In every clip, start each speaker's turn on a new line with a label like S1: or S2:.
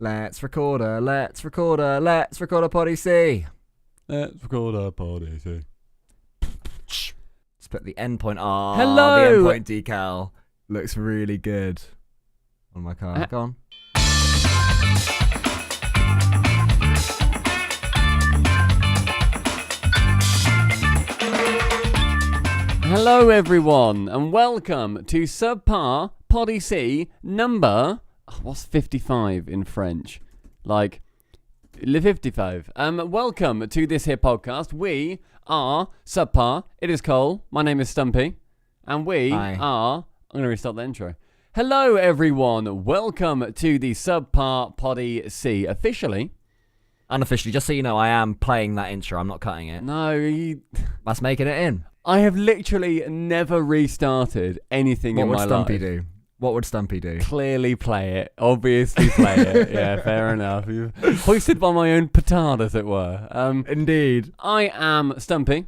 S1: Let's record a Poddy C.
S2: Let's record a Poddy C.
S1: Let's put the endpoint.
S2: Hello!
S1: The endpoint decal looks really good on my car. Go on.
S2: Hello everyone, and welcome to SubPar Poddy C number... what's 55 in French? Like, le 55. Welcome to this here podcast. We are SubPar. It is Cole. My name is Stumpy. And we are... I'm going to restart the intro. Hello everyone. Welcome to the SubPar Poddy C. Officially.
S1: Unofficially, just so you know, I am playing that intro. I'm not cutting it.
S2: No,
S1: That's making it in.
S2: I have literally never restarted anything in my life.
S1: What would Stumpy do?
S2: Clearly play it. Obviously play it. Yeah, fair enough. You've hoisted by my own petard, as it were.
S1: Indeed.
S2: I am Stumpy.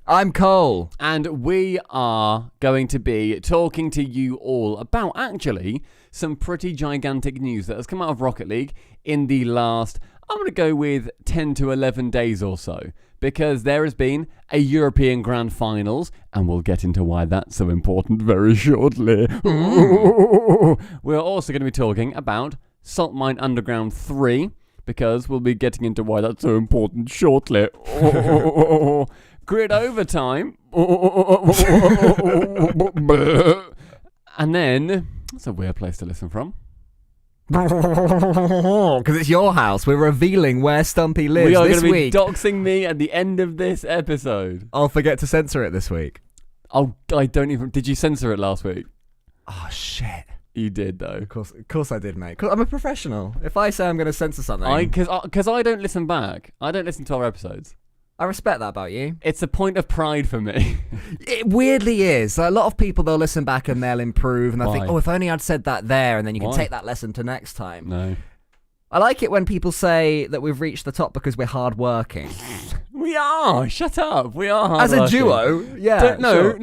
S1: I'm Cole.
S2: And we are going to be talking to you all about, actually, some pretty gigantic news that has come out of Rocket League in the last, I'm going to go with 10 to 11 days or so. Because there has been a European Grand Finals, and we'll get into why that's so important very shortly. We're also going to be talking about Salt Mine Underground 3, because we'll be getting into why that's so important shortly. Grid Overtime. And then, that's a weird place to listen from.
S1: Because it's your house. We're revealing where Stumpy lives
S2: We are
S1: this
S2: going to be
S1: week.
S2: doxing me at the end of this episode.
S1: I'll forget to censor it this week.
S2: Oh, I don't even... Did you censor it last week?
S1: Oh, shit.
S2: You did, though.
S1: Of course I did, mate. 'Cause I'm a professional. If I say I'm going to censor something...
S2: Because I don't listen back. I don't listen to our episodes.
S1: I respect that about you.
S2: It's a point of pride for me.
S1: It weirdly is. A lot of people, they'll listen back and they'll improve and they'll think, oh, if only I'd said that there, and then you can take that lesson to next time.
S2: No.
S1: I like it when people say that we've reached the top because we're hardworking.
S2: We are. Shut up. We are hardworking.
S1: As a duo, yeah.
S2: Don't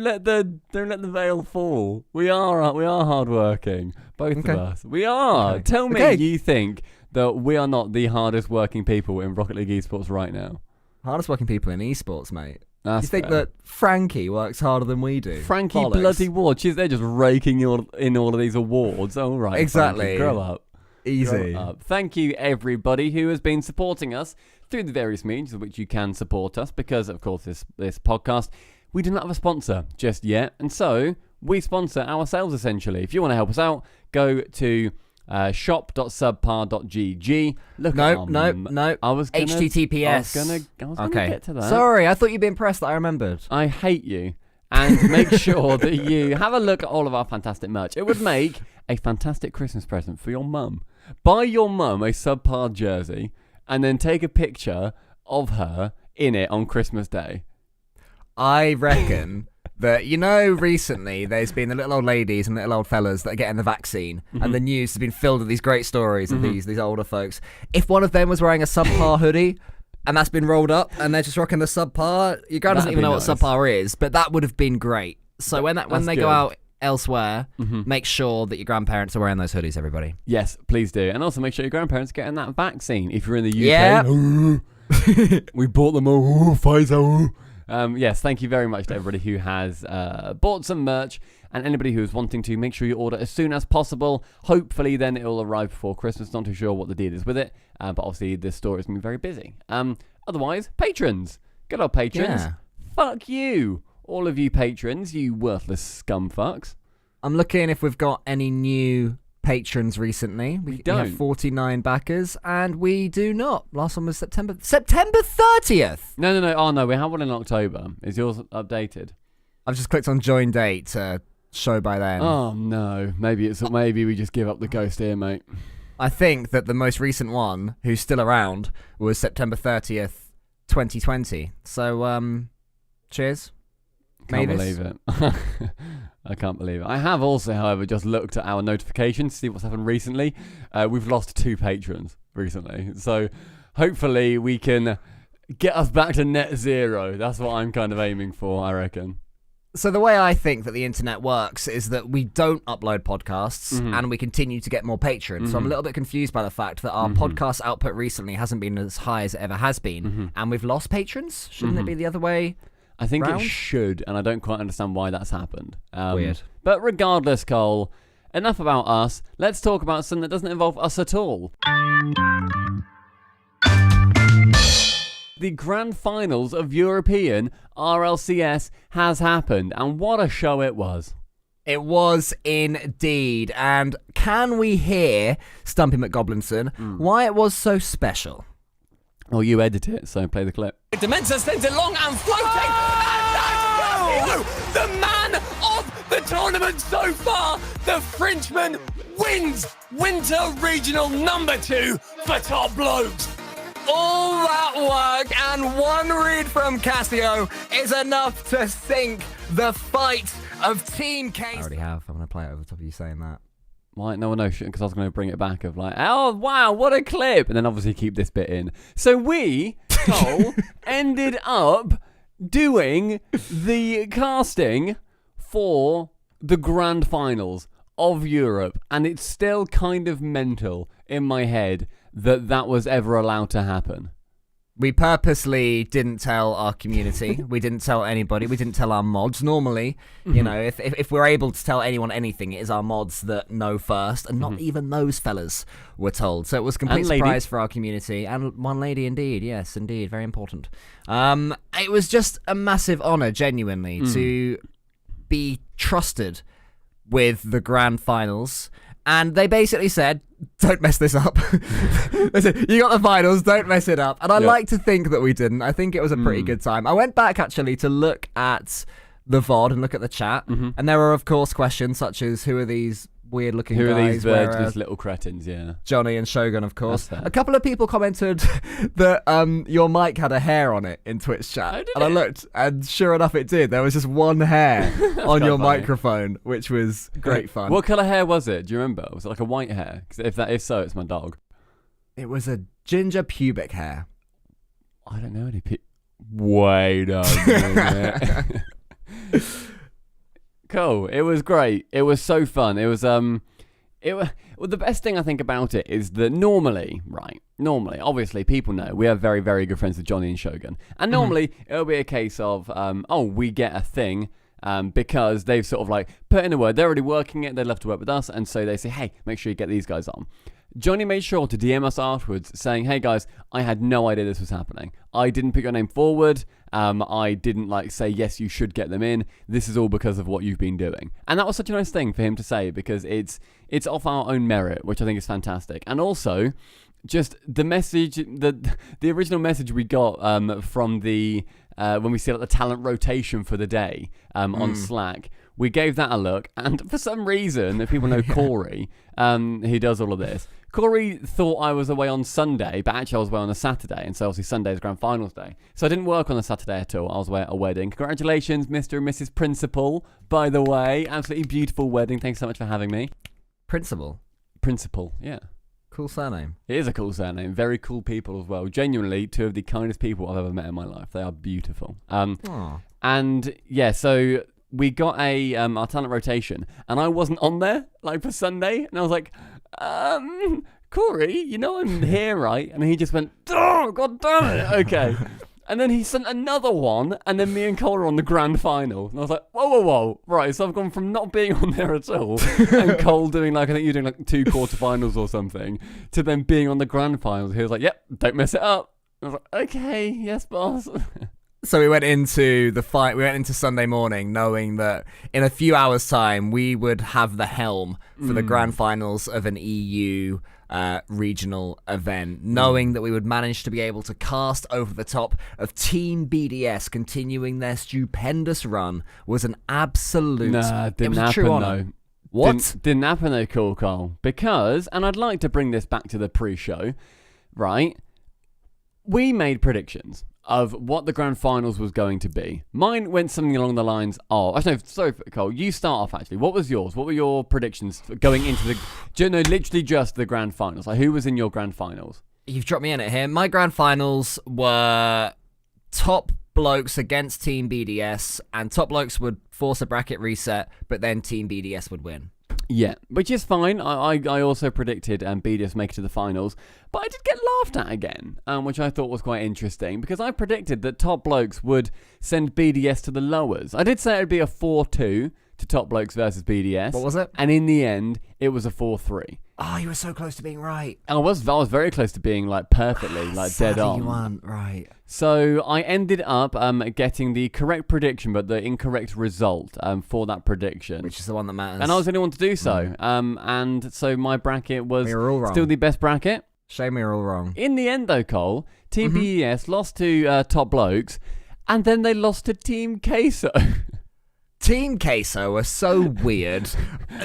S2: let the veil fall. We are hardworking. Both of us. We are.
S1: Okay.
S2: Tell me you think that we are not the hardest working people in Rocket League Esports right now.
S1: Hardest working people in esports, mate.
S2: That's
S1: you think
S2: fair.
S1: that Frankie works harder than we do?
S2: Frankie
S1: Bollocks.
S2: bloody Ward. They're just raking in all of these awards. All right.
S1: Exactly.
S2: Frankie, grow up.
S1: Easy.
S2: Grow up. Thank you, everybody who has been supporting us through the various means of which you can support us, because, of course, this podcast, we do not have a sponsor just yet. And so we sponsor ourselves, essentially. If you want to help us out, go to... shop.subpar.gg.
S1: No.
S2: I was gonna,
S1: HTTPS.
S2: I was gonna get to that.
S1: Sorry, I thought you'd be impressed that I remembered.
S2: I hate you. And make sure that you have a look at all of our fantastic merch. It would make a fantastic Christmas present for your mum. Buy your mum a SubPar jersey and then take a picture of her in it on Christmas Day.
S1: I reckon that, recently there's been the little old ladies and little old fellas that are getting the vaccine, and the news has been filled with these great stories of these older folks. If one of them was wearing a SubPar hoodie and that's been rolled up and they're just rocking the SubPar, your guy doesn't even know what SubPar is, but that would have been great. So when they go out elsewhere, make sure that your grandparents are wearing those hoodies, everybody.
S2: Yes, please do. And also make sure your grandparents are getting that vaccine. If you're in the UK,
S1: yeah.
S2: We bought them all. Pfizer. Yes, thank you very much to everybody who has bought some merch, and anybody who is wanting to, make sure you order as soon as possible. Hopefully then it will arrive before Christmas. Not too sure what the deal is with it, but obviously this store is going to be very busy. Otherwise, patrons. Good old patrons.
S1: Yeah.
S2: Fuck you. All of you patrons, you worthless scumfucks.
S1: I'm looking if we've got any new patrons recently. We
S2: don't.
S1: have 49 backers, and we do not. Last one was September 30th.
S2: No. Oh, no, we have one in October. Is yours updated?
S1: I've just clicked on join date to show by then.
S2: Oh, no. Maybe we just give up the ghost here, mate.
S1: I think that the most recent one, who's still around, was September 30th, 2020. So, cheers.
S2: Can't believe it. I can't believe it. I have also, however, just looked at our notifications to see what's happened recently. We've lost 2 patrons recently. So hopefully we can get us back to net zero. That's what I'm kind of aiming for, I reckon.
S1: So the way I think that the internet works is that we don't upload podcasts and we continue to get more patrons. So I'm a little bit confused by the fact that our podcast output recently hasn't been as high as it ever has been, and we've lost patrons. Shouldn't it be the other way?
S2: I think
S1: round?
S2: it should, and I don't quite understand why that's happened.
S1: Weird.
S2: But regardless, Cole, enough about us. Let's talk about something that doesn't involve us at all. The grand finals of European RLCS has happened, and what a show it was.
S1: It was indeed. And can we hear, Stumpy McGoblinson, why it was so special?
S2: Oh, you edit it, so play the clip.
S3: Dementor sends it long and floating. And that's the man of the tournament so far. The Frenchman wins Winter Regional #2 for Top Blokes. All that work and one read from Casio is enough to sink the fight of Team Case.
S1: I already have. I'm going to play it over the top of you saying that.
S2: Why? No one knows, because I was going to bring it back of like, oh, wow, what a clip. And then obviously keep this bit in. So we, Cole, ended up doing the casting for the grand finals of Europe. And it's still kind of mental in my head that was ever allowed to happen.
S1: We purposely didn't tell our community. We didn't tell anybody. We didn't tell our mods. Normally, you know, if we're able to tell anyone anything, it is our mods that know first, and not even those fellas were told. So it was a complete surprise for our community. And one lady indeed. Yes, indeed. Very important. It was just a massive honour, genuinely, to be trusted with the grand finals. And they basically said, don't mess this up. They said, you got the finals, don't mess it up. And I like to think that we didn't. I think it was a pretty good time. I went back, actually, to look at the VOD and look at the chat. And there were, of course, questions such as, who are these weird-looking guys?
S2: Who are these virginous little cretins, yeah.
S1: Johnny and Shogun, of course. A couple of people commented that your mic had a hair on it in Twitch chat.
S2: Oh, did
S1: and
S2: it?
S1: I looked, and sure enough it did. There was just one hair on your microphone, which was great fun.
S2: What colour hair was it? Do you remember? Was it like a white hair? 'Cause if so, it's my dog.
S1: It was a ginger pubic hair.
S2: I don't know any Wait a minute. Cool. It was great. It was so fun. It was well, the best thing I think about it is that normally, obviously people know we are very, very good friends with Johnny and Shogun. And normally it'll be a case of, we get a thing because they've sort of like put in a word. They're already working it. They'd love to work with us. And so they say, hey, make sure you get these guys on. Johnny made sure to DM us afterwards saying, hey guys, I had no idea this was happening. I didn't put your name forward. I didn't say, yes, you should get them in. This is all because of what you've been doing. And that was such a nice thing for him to say, because it's off our own merit, which I think is fantastic. And also, just the message, the original message we got from the when we set up the talent rotation for the day on Slack, we gave that a look, and for some reason, if people know Corey, who does all of this, Corey thought I was away on Sunday, but actually I was away on a Saturday, and so obviously Sunday is Grand Finals day. So I didn't work on the Saturday at all. I was away at a wedding. Congratulations, Mr. and Mrs. Principal, by the way. Absolutely beautiful wedding. Thanks so much for having me.
S1: Principal,
S2: yeah.
S1: cool surname.
S2: It is a cool surname. Very cool people as well. Genuinely, two of the kindest people I've ever met in my life. They are beautiful. And yeah, so we got our talent rotation, and I wasn't on there for Sunday, and I was like, Corey, you know I'm here, right? And he just went, oh, god damn it, okay. And then he sent another one, and then me and Cole are on the grand final. And I was like, whoa. Right, so I've gone from not being on there at all, and Cole doing I think you're doing 2 quarterfinals or something, to then being on the grand finals. He was like, yep, don't mess it up. I was like, okay, yes, boss.
S1: So we went into the fight. We went into Sunday morning knowing that in a few hours' time we would have the helm for the grand finals of an EU regional event, knowing that we would manage to be able to cast over the top of Team BDS continuing their stupendous run was an absolute...
S2: Nah, didn't
S1: it was
S2: happen,
S1: a true honor.
S2: though.
S1: What?
S2: Didn't happen though, cool, Cole. Because, and I'd like to bring this back to the pre-show, right? We made predictions of what the grand finals was going to be. Mine went something along the lines of... Actually, sorry, Cole, you start off, actually. What was yours? What were your predictions going into the... No, literally just the grand finals. Who was in your grand finals?
S1: You've dropped me in it here. My grand finals were Top Blokes against Team BDS, and Top Blokes would force a bracket reset, but then Team BDS would win.
S2: Yeah, which is fine. I also predicted BDS make it to the finals, but I did get laughed at again, which I thought was quite interesting, because I predicted that Top Blokes would send BDS to the lowers. I did say it would be a 4-2 to Top Blokes versus BDS.
S1: What was it?
S2: And in the end, it was a 4-3.
S1: Oh, you were so close to being right.
S2: I was very close to being like perfectly, like dead
S1: Sadly,
S2: on.
S1: you weren't right.
S2: So I ended up getting the correct prediction, but the incorrect result for that prediction.
S1: Which is the one that matters.
S2: And I was the only one to do so. And so my bracket was
S1: We were all wrong.
S2: still the best bracket.
S1: Shame we were all wrong.
S2: In the end, though, Cole, Team BES lost to Top Blokes, and then they lost to Team Queso.
S1: Team Queso are so weird.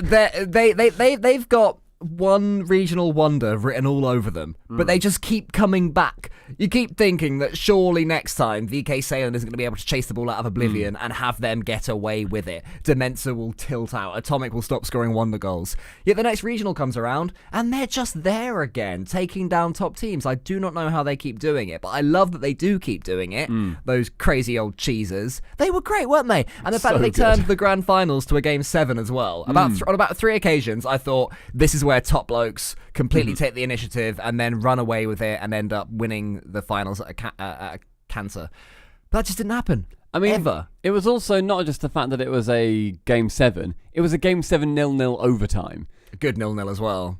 S1: They've got one regional wonder written all over them, but they just keep coming back. You keep thinking that surely next time VK Salem isn't going to be able to chase the ball out of oblivion and have them get away with it. Demensa will tilt out. Atomic will stop scoring wonder goals. Yet the next regional comes around and they're just there again, taking down top teams. I do not know how they keep doing it, but I love that they do keep doing it. Those crazy old cheesers. They were great, weren't they? And the fact that they turned the grand finals to a game 7 as well. On about 3 occasions, I thought this is where Top Blokes completely take the initiative and then run away with it and end up winning the finals at a cancer. But that just didn't happen.
S2: I mean,
S1: ever.
S2: It was also not just the fact that it was a game 7. It was a game 7 0-0 overtime.
S1: A good 0-0 as well.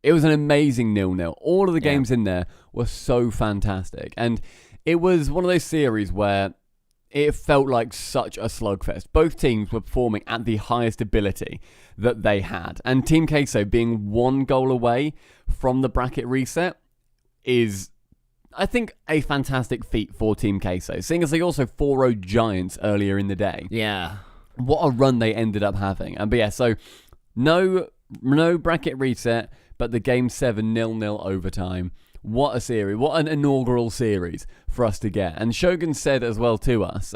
S2: It was an amazing 0-0. All of the games in there were so fantastic. And it was one of those series where it felt like such a slugfest. Both teams were performing at the highest ability that they had. And Team Queso being 1 goal away from the bracket reset is, I think, a fantastic feat for Team Queso, seeing as they also 4-0'd Giants earlier in the day.
S1: Yeah.
S2: What a run they ended up having. But yeah, so no bracket reset, but the game 7 0-0 overtime. What a series. What an inaugural series for us to get. And Shogun said as well to us,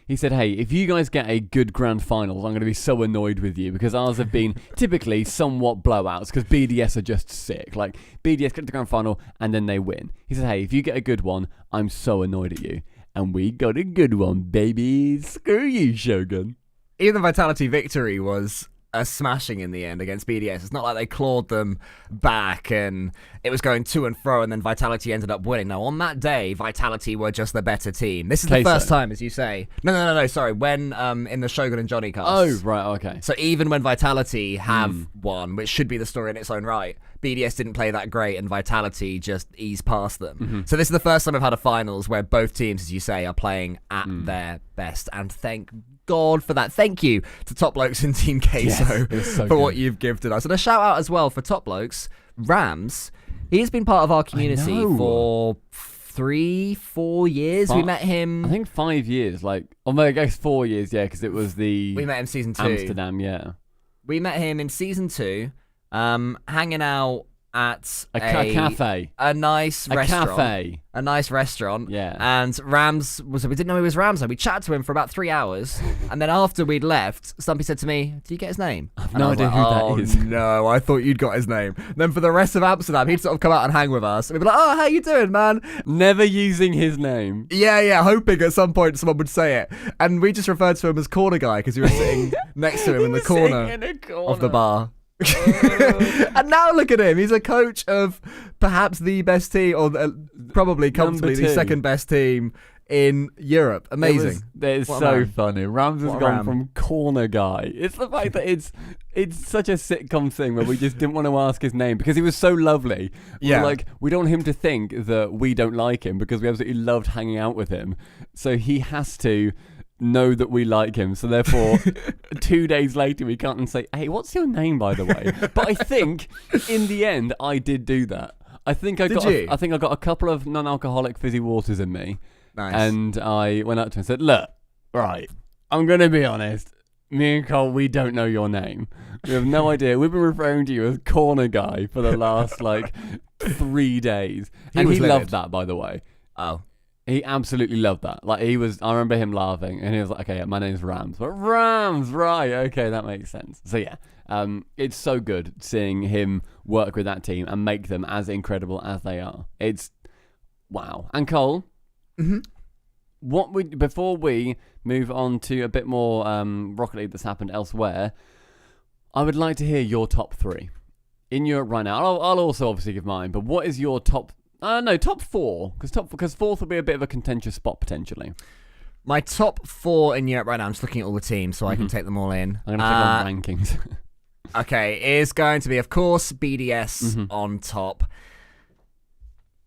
S2: he said, hey, if you guys get a good grand finals, I'm going to be so annoyed with you, because ours have been typically somewhat blowouts, because BDS are just sick. Like, BDS get to the grand final and then they win. He said, hey, if you get a good one, I'm so annoyed at you. And we got a good one, baby. Screw you, Shogun.
S1: Even the Vitality victory was a smashing in the end against BDS. It's not like they clawed them back and it was going to and fro and then Vitality ended up winning. No, on that day, Vitality were just the better team. This is the first time, as you say. No, sorry. When in the Shogun and Johnny cast.
S2: Oh, right, okay.
S1: So even when Vitality have won, which should be the story in its own right, BDS didn't play that great and Vitality just eased past them. So this is the first time I've had a finals where both teams, as you say, are playing at their best. And thank God for that. Thank you to Top Blokes and Team Queso for what you've gifted us. And a shout out as well for Top Blokes, Rams. He's been part of our community for 3-4 years. We met him,
S2: I think 5 years, I guess 4 years, yeah, because it was
S1: we met him season 2.
S2: Amsterdam, yeah.
S1: We met him in season 2, hanging out at
S2: a cafe.
S1: A nice restaurant.
S2: Cafe.
S1: A nice restaurant.
S2: Yeah.
S1: And Rams we didn't know he was Rams. We chatted to him for about 3 hours. And then after we'd left, Stumpy said to me, "Do you get his name?"
S2: I've no idea who that is.
S1: No, I thought you'd got his name. Then for the rest of Amsterdam, he'd sort of come out and hang with us. And we'd be like, "Oh, how you doing, man?"
S2: Never using his name.
S1: Yeah, hoping at some point someone would say it. And we just referred to him as Corner Guy because we were sitting next to him in the corner of the bar. And now look at him. He's a coach of perhaps the best team, or probably comfortably the second best team in Europe. Amazing.
S2: It's so funny. Rams has gone from corner guy. It's the fact that it's such a sitcom thing where we just didn't want to ask his name because he was so lovely.
S1: Yeah.
S2: We don't want him to think that we don't like him because we absolutely loved hanging out with him. So he has to know that we like him, so therefore 2 days later we can't say, "Hey, what's your name, by the way?" But I think in the end I did do that. I think I got a couple of non-alcoholic fizzy waters in me.
S1: Nice.
S2: And I went up to him and said, "Look, right, I'm gonna be honest, me and Cole, we don't know your name. We have no idea. We've been referring to you as Corner Guy for the last 3 days." And he loved that, by the way.
S1: Oh.
S2: He absolutely loved that. I remember him laughing, and he was like, "Okay, yeah, my name's Rams." But Rams, right? Okay, that makes sense. So yeah, it's so good seeing him work with that team and make them as incredible as they are. It's wow. And Cole, before we move on to a bit more Rocket League that's happened elsewhere, I would like to hear your top 3 in Europe right now. I'll also obviously give mine, but what is your top 4, because fourth will be a bit of a contentious spot potentially.
S1: My top 4 in Europe right now, I'm just looking at all the teams so I can take them all in.
S2: I'm going to click on rankings.
S1: Okay, is going to be, of course, BDS on top.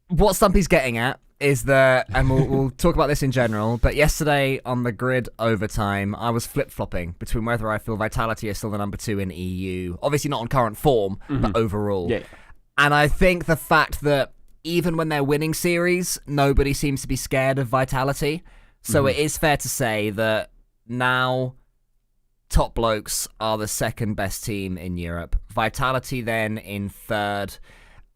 S1: What Stumpy's getting at is that, and we'll talk about this in general, but yesterday on the grid overtime, I was flip-flopping between whether I feel Vitality is still the number 2 in EU. Obviously not on current form, but overall.
S2: Yeah.
S1: And I think the fact that even when they're winning series, nobody seems to be scared of Vitality. So it is fair to say that now Top Blokes are the second best team in Europe. Vitality then in third,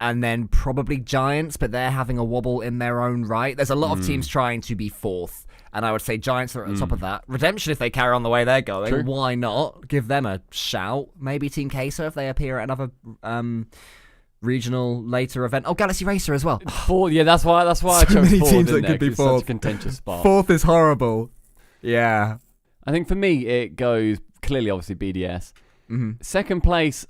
S1: and then probably Giants, but they're having a wobble in their own right. There's a lot of teams trying to be fourth, and I would say Giants are at the top of that. Redemption, if they carry on the way they're going,
S2: True.
S1: Why not? Give them a shout. Maybe Team Queso if they appear at another regional later event. Oh, Galaxy Racer as well.
S2: Yeah, that's why I chose
S1: many
S2: fourth,
S1: teams
S2: isn't
S1: that
S2: it?
S1: could be
S2: 'Cause it's such a
S1: fourth.
S2: contentious spot.
S1: Fourth is horrible. Yeah.
S2: I think for me, it goes clearly, obviously, BDS. Second place,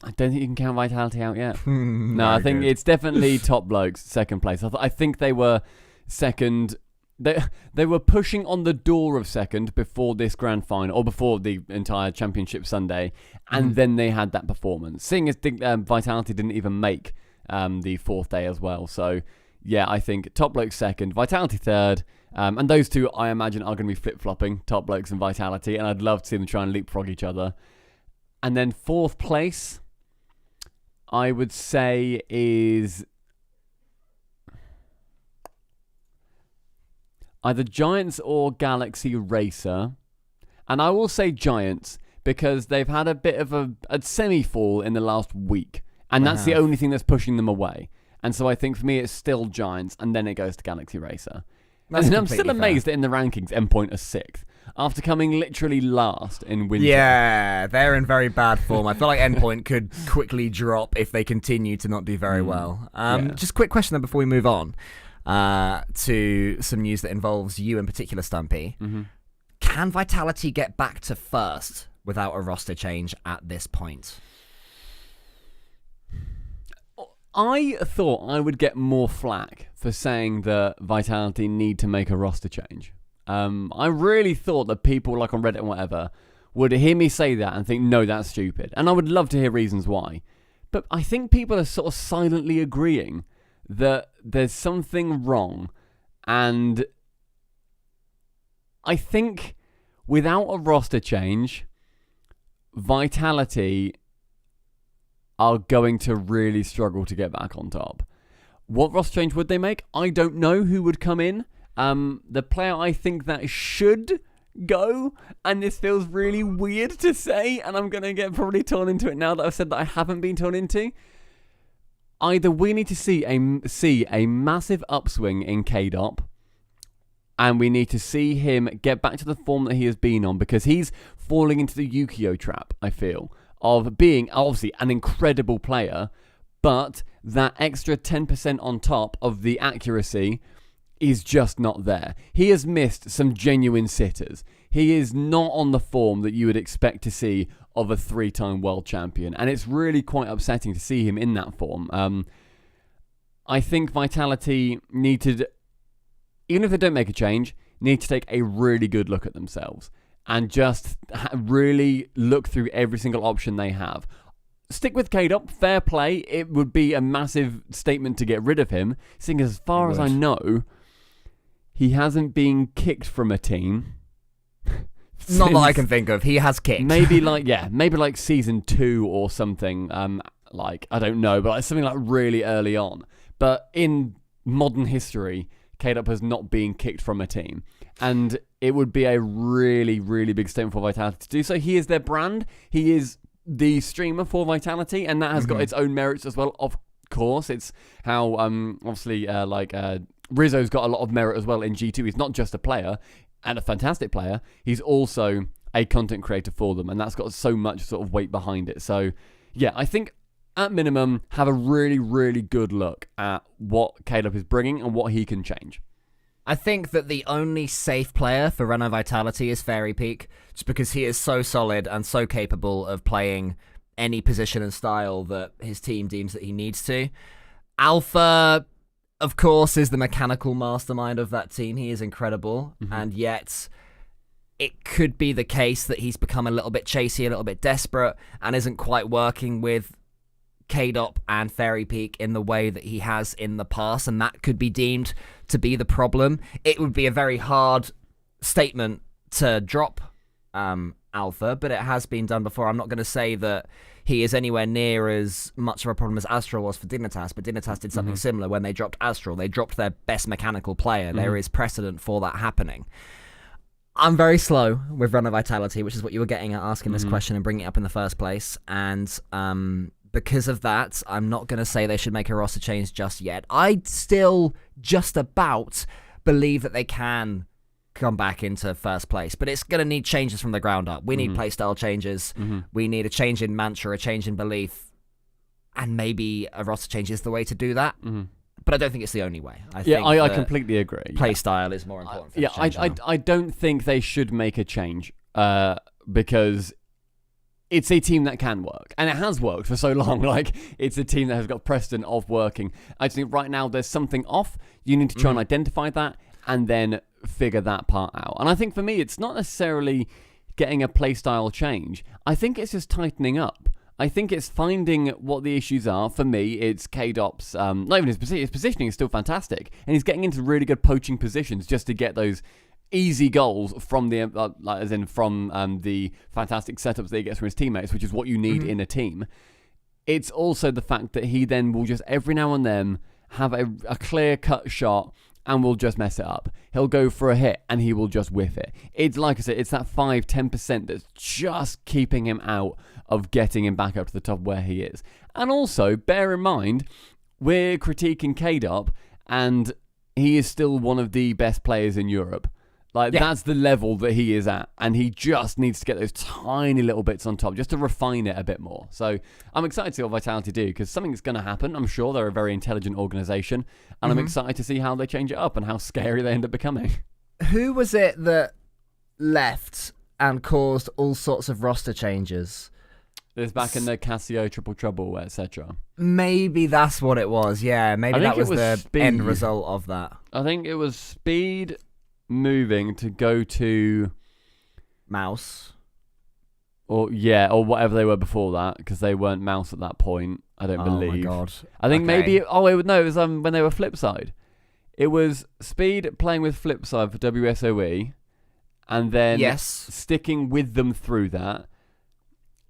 S2: I don't think you can count Vitality out yet. No, I think it's definitely Top Blokes, second place. I think they were second. They were pushing on the door of second before this grand final, or before the entire championship Sunday, and then they had that performance. Seeing as Vitality didn't even make the fourth day as well. So, yeah, I think Top Blokes second, Vitality third, and those two, I imagine, are going to be flip-flopping, Top Blokes and Vitality, and I'd love to see them try and leapfrog each other. And then fourth place, I would say, is either Giants or Galaxy Racer. And I will say Giants because they've had a bit of a semi-fall in the last week. And that's the only thing that's pushing them away. And so I think for me it's still Giants and then it goes to Galaxy Racer. And I'm still amazed that in the rankings Endpoint are 6th. After coming literally last in winter.
S1: Yeah, they're in very bad form. I feel like Endpoint could quickly drop if they continue to not do very well. Just a quick question then before we move on. To some news that involves you in particular, Stumpy. Can Vitality get back to first without a roster change at this point?
S2: I thought I would get more flack for saying that Vitality need to make a roster change. I really thought that people like on Reddit and whatever would hear me say that and think, no, that's stupid. And I would love to hear reasons why. But I think people are sort of silently agreeing that there's something wrong, and I think without a roster change, Vitality are going to really struggle to get back on top. What roster change would they make? I don't know who would come in. The player I think that should go, and this feels really weird to say, and I'm going to get probably torn into it now that I've said that I haven't been torn into. Either we need to see a massive upswing in KDOP, and we need to see him get back to the form that he has been on, because he's falling into the Yukio trap, I feel, of being obviously an incredible player, but that extra 10% on top of the accuracy is just not there. He has missed some genuine sitters. He is not on the form that you would expect to see of a 3-time world champion, and it's really quite upsetting to see him in that form. I think Vitality needed, even if they don't make a change, need to take a really good look at themselves and just really look through every single option they have. Stick with KDOP, fair play. It would be a massive statement to get rid of him, seeing as far as I know, he hasn't been kicked from a team.
S1: Not that I can think of. He has kicked.
S2: Maybe like season 2 or something. I don't know, but like something like really early on. But in modern history, KDOP has not been kicked from a team, and it would be a really, really big statement for Vitality to do so. He is their brand. He is the streamer for Vitality, and that has got its own merits as well. Of course, it's how obviously Rizzo's got a lot of merit as well in G2. He's not just a player and a fantastic player. He's also a content creator for them, and that's got so much sort of weight behind it. So, yeah, I think at minimum, have a really, really good look at what KDOP is bringing and what he can change.
S1: I think that the only safe player for Renault Vitality is Fairy Peak, just because he is so solid and so capable of playing any position and style that his team deems that he needs to. Alpha, of course, is the mechanical mastermind of that team. He is incredible, and yet it could be the case that he's become a little bit chasey, a little bit desperate, and isn't quite working with KDOP and Fairy Peak in the way that he has in the past, and that could be deemed to be the problem. It would be a very hard statement to drop Alpha, but it has been done before. I'm not going to say that he is anywhere near as much of a problem as Astral was for Dignitas, but Dignitas did something similar when they dropped Astral. They dropped their best mechanical player. There is precedent for that happening. I'm very slow with Renault Vitality, which is what you were getting at asking this question and bringing it up in the first place. And because of that, I'm not going to say they should make a roster change just yet. I still just about believe that they can come back into first place, but it's going to need changes from the ground up. We need playstyle changes. We need a change in mantra, a change in belief, and maybe a roster change is the way to do that. But I don't think it's the only way.
S2: I completely agree.
S1: Playstyle is more important.
S2: I don't think they should make a change because it's a team that can work, and it has worked for so long. Like, it's a team that has got precedent of working. I think right now there's something off. You need to try and identify that, and then figure that part out. And I think for me, it's not necessarily getting a playstyle change. I think it's just tightening up. I think it's finding what the issues are. For me, it's KDOP's, not even his positioning is still fantastic, and he's getting into really good poaching positions just to get those easy goals from the, the fantastic setups that he gets from his teammates, which is what you need in a team. It's also the fact that he then will just every now and then have a clear-cut shot and will just mess it up. He'll go for a hit and he will just whiff it. It's like I said, it's that 5-10% that's just keeping him out of getting him back up to the top where he is. And also, bear in mind, we're critiquing KDOP and he is still one of the best players in Europe. That's the level that he is at, and he just needs to get those tiny little bits on top just to refine it a bit more. So I'm excited to see what Vitality do, because something's going to happen. I'm sure they're a very intelligent organisation, and I'm excited to see how they change it up and how scary they end up becoming.
S1: Who was it that left and caused all sorts of roster changes?
S2: It was back in the Casio Triple Trouble, etc.
S1: Maybe that's what it was, yeah. Maybe that was the end result of that.
S2: I think it was Speed moving to go to
S1: Mouse,
S2: or whatever they were before that, because they weren't Mouse at that point. I don't believe. Oh my god! I think maybe. It was when they were Flipside. It was Speed playing with Flipside for WSOE, and then sticking with them through that,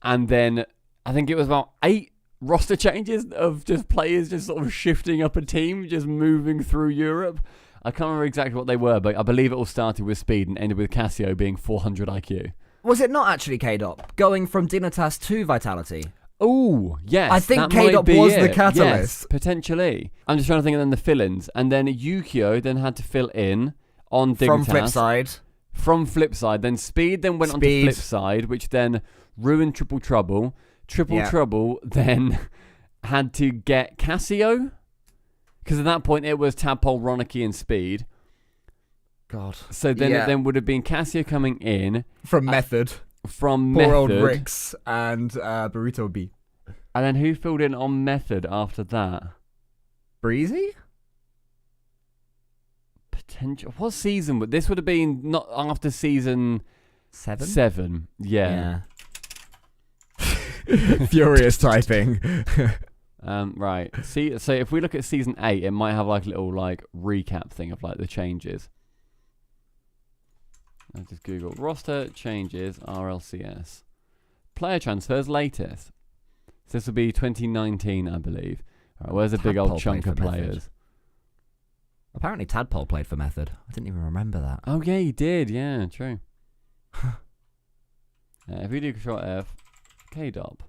S2: and then I think it was about 8 roster changes of just players just sort of shifting up a team, just moving through Europe. I can't remember exactly what they were, but I believe it all started with Speed and ended with Casio being 400 IQ.
S1: Was it not actually KDOP going from Dignitas to Vitality?
S2: Oh, yes.
S1: I think KDOP was the catalyst.
S2: Yes, potentially. I'm just trying to think of then the fill-ins. And then Yukio then had to fill in on Dignitas. From Flipside. Then Speed then went on to Flipside, which then ruined Triple Trouble. Trouble then had to get Casio. Because at that point, it was Tadpole, Ronicky, and Speed.
S1: God.
S2: So then it then would have been Casio coming in.
S1: From Method. Poor old Rix and Burrito B.
S2: And then who filled in on Method after that?
S1: Breezy?
S2: Potential. What season? This would have been not after season 7. Yeah.
S1: Furious typing.
S2: Right. See, so if we look at season 8, it might have like a little like recap thing of like the changes. I just Google roster changes RLCS. Player transfers latest. So this will be 2019, I believe. All right, where's a big old chunk of players?
S1: Method. Apparently Tadpole played for Method. I didn't even remember that.
S2: Oh yeah, he did. Yeah, true. If we do Control F, KDOP.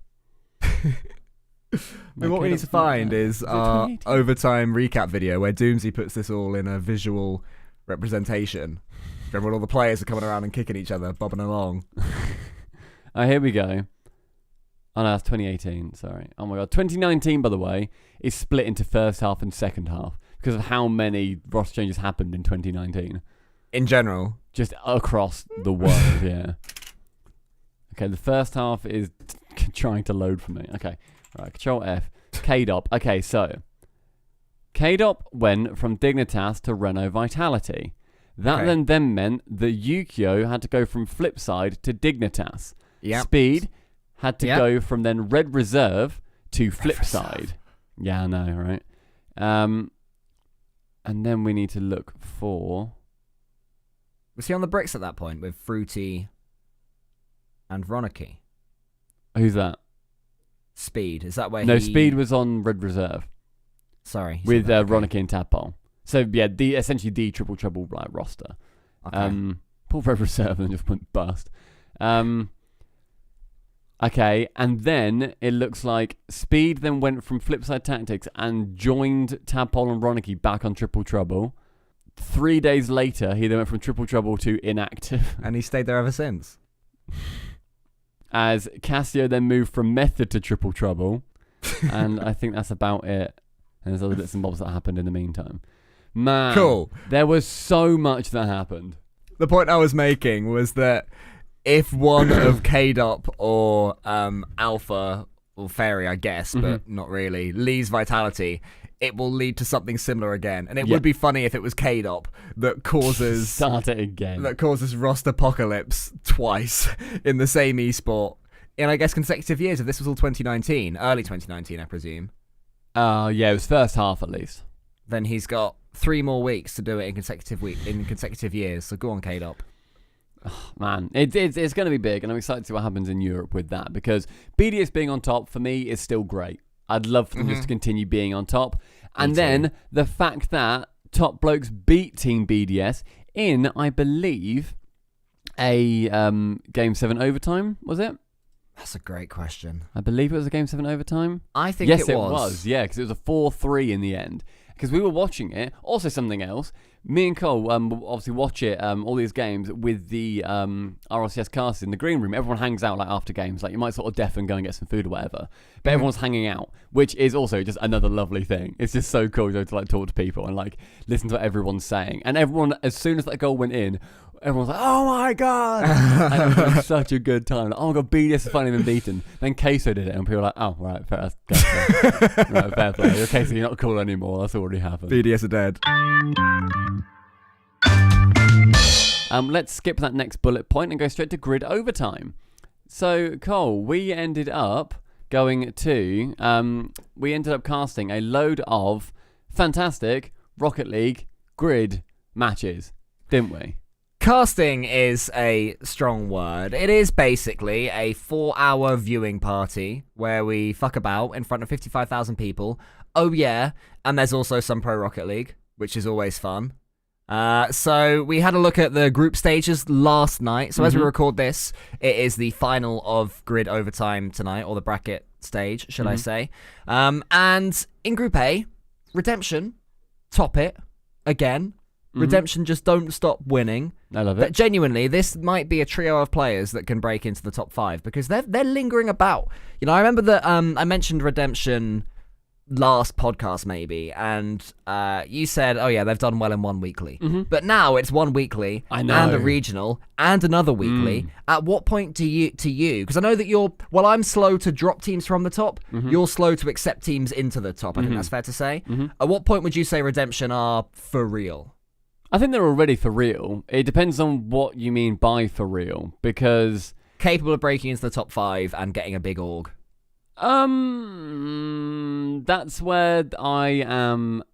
S1: What we need to find is our overtime recap video where Doomsy puts this all in a visual representation. Remember when all the players are coming around and kicking each other, bobbing along.
S2: Oh, here we go. Oh no, that's 2018, sorry. Oh my god. 2019, by the way, is split into first half and second half. because of how many roster changes happened in 2019.
S1: In general.
S2: Just across the world, yeah. Okay, the first half is trying to load for me. Okay, right, Control F. KDOP. Okay, so KDOP went from Dignitas to Renault Vitality. That then meant that Yukio had to go from Flipside to Dignitas.
S1: Yep.
S2: Speed had to go from then Red Reserve to Flipside. Yeah, I know, right? And then we need to look for...
S1: Was he on the bricks at that point with Fruity and Ronicky?
S2: Who's that?
S1: Speed. Is that where
S2: No, Speed was on Red Reserve.
S1: Sorry.
S2: With Ronicky and Tadpole. So, yeah, essentially the triple trouble like roster.
S1: Okay.
S2: Pull Red Reserve and just went bust. Okay, and then it looks like Speed then went from Flipside Tactics and joined Tadpole and Ronicky back on Triple Trouble. 3 days later, he then went from Triple Trouble to inactive.
S1: And he stayed there ever since.
S2: As Cassio then moved from Method to Triple Trouble. And I think that's about it. And there's other bits and bobs that happened in the meantime. Man,
S1: cool.
S2: There was so much that happened.
S1: The point I was making was that if one of KDOP or Alpha or Fairy, I guess, but not really, leaves Vitality, it will lead to something similar again. And it would be funny if it was KDOP that causes...
S2: Start it again.
S1: That causes roster apocalypse twice in the same esport in, I guess, consecutive years. If this was all 2019, early 2019, I presume.
S2: Yeah, it was first half at least.
S1: Then he's got 3 more weeks to do it in consecutive years. So go on, KDOP.
S2: Oh, man, it's going to be big, and I'm excited to see what happens in Europe with that, because BDS being on top for me is still great. I'd love for them just to continue being on top. And then the fact that Top Blokes beat Team BDS in, I believe, a Game 7 overtime, was it?
S1: That's a great question.
S2: I believe it was a Game 7 overtime.
S1: I think
S2: yes,
S1: it was.
S2: Yeah, because it was a 4-3 in the end. Because we were watching it. Also, something else. Me and Cole obviously watch it, all these games with the RLCS cast in the green room. Everyone hangs out like after games. Like you might sort of deaf and go and get some food or whatever. But everyone's hanging out, which is also just another lovely thing. It's just so cool to like talk to people and like listen to what everyone's saying. And everyone, as soon as that goal went in, everyone's like, "Oh my god!" And it was such a good time. Like, oh my god, BDS has finally been beaten. Then Queso did it, and people were like, "Oh right, fair play. Okay, so you're not cool anymore. That's already happened."
S1: BDS are dead.
S2: Let's skip that next bullet point and go straight to grid overtime. So, Cole, we ended up going to, we ended up casting a load of fantastic Rocket League grid matches, didn't we?
S1: Casting is a strong word. It is basically a 4-hour viewing party where we fuck about in front of 55,000 people. Oh yeah, and there's also some Pro Rocket League, which is always fun. So we had a look at the group stages last night. So as we record this, it is the final of grid overtime tonight, or the bracket stage, should I say. And in Group A, Redemption top it again. Redemption just don't stop winning.
S2: I love it.
S1: But genuinely, this might be a trio of players that can break into the top 5 because they're lingering about. You know, I remember that I mentioned Redemption last podcast maybe, and you said, "Oh yeah, they've done well in one weekly." But now it's one weekly and a regional and another weekly. At what point do you? Because I know that I'm slow to drop teams from the top. You're slow to accept teams into the top. I think that's fair to say. At what point would you say Redemption are for real?
S2: I think they're already for real. It depends on what you mean by for real, because
S1: capable of breaking into the top 5 and getting a big org.
S2: That's where I am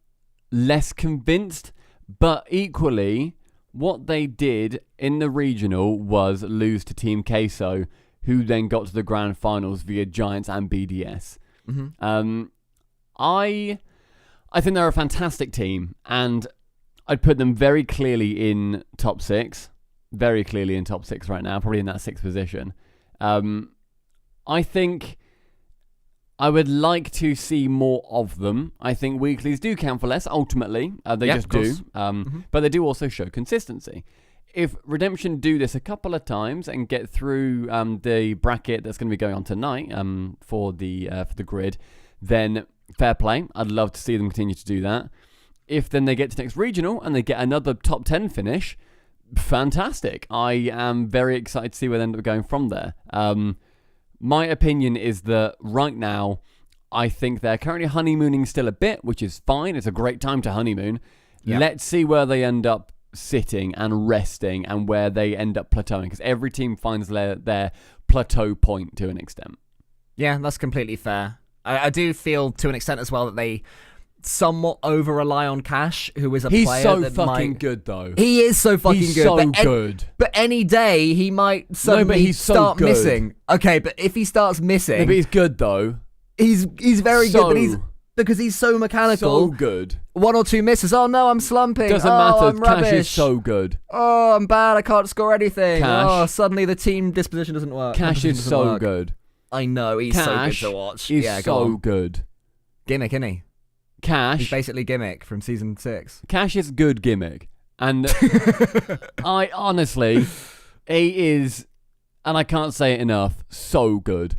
S2: less convinced, but equally, what they did in the regional was lose to Team Queso, who then got to the grand finals via Giants and BDS. I think they're a fantastic team, and I'd put them very clearly in top 6. Very clearly in top 6 right now, probably in that 6th position. I think I would like to see more of them. I think weeklies do count for less, ultimately. They just do. But they do also show consistency. If Redemption do this a couple of times and get through the bracket that's going to be going on tonight for the grid, then fair play. I'd love to see them continue to do that. if then they get to next regional and they get another top 10 finish, fantastic. I am very excited to see where they end up going from there. My opinion is that right now, I think they're currently honeymooning still a bit, which is fine. It's a great time to honeymoon. Yep. Let's see where they end up sitting and resting and where they end up plateauing, because every team finds their plateau point to an extent.
S1: Yeah, that's completely fair. I do feel to an extent as well that they somewhat over-rely on Cash, who is a player
S2: so
S1: that
S2: fucking good, though.
S1: He is so fucking
S2: He's
S1: good.
S2: so good.
S1: But any day, he might suddenly start missing. Okay, but if he starts missing...
S2: No, but he's good, though.
S1: He's very good, but because he's so mechanical.
S2: So good.
S1: 1 or 2 misses. Oh, no, I'm slumping.
S2: Doesn't matter.
S1: I'm rubbish.
S2: Cash is so good.
S1: Oh, I'm bad. I can't score anything.
S2: Cash.
S1: Oh, suddenly the team disposition doesn't work.
S2: Cash is so good.
S1: I know. He's so good to watch.
S2: He's so good.
S1: Gimmick, isn't he?
S2: Cash.
S1: He's basically Gimmick from season 6.
S2: Cash is good gimmick. And I honestly, he is, and I can't say it enough, so good.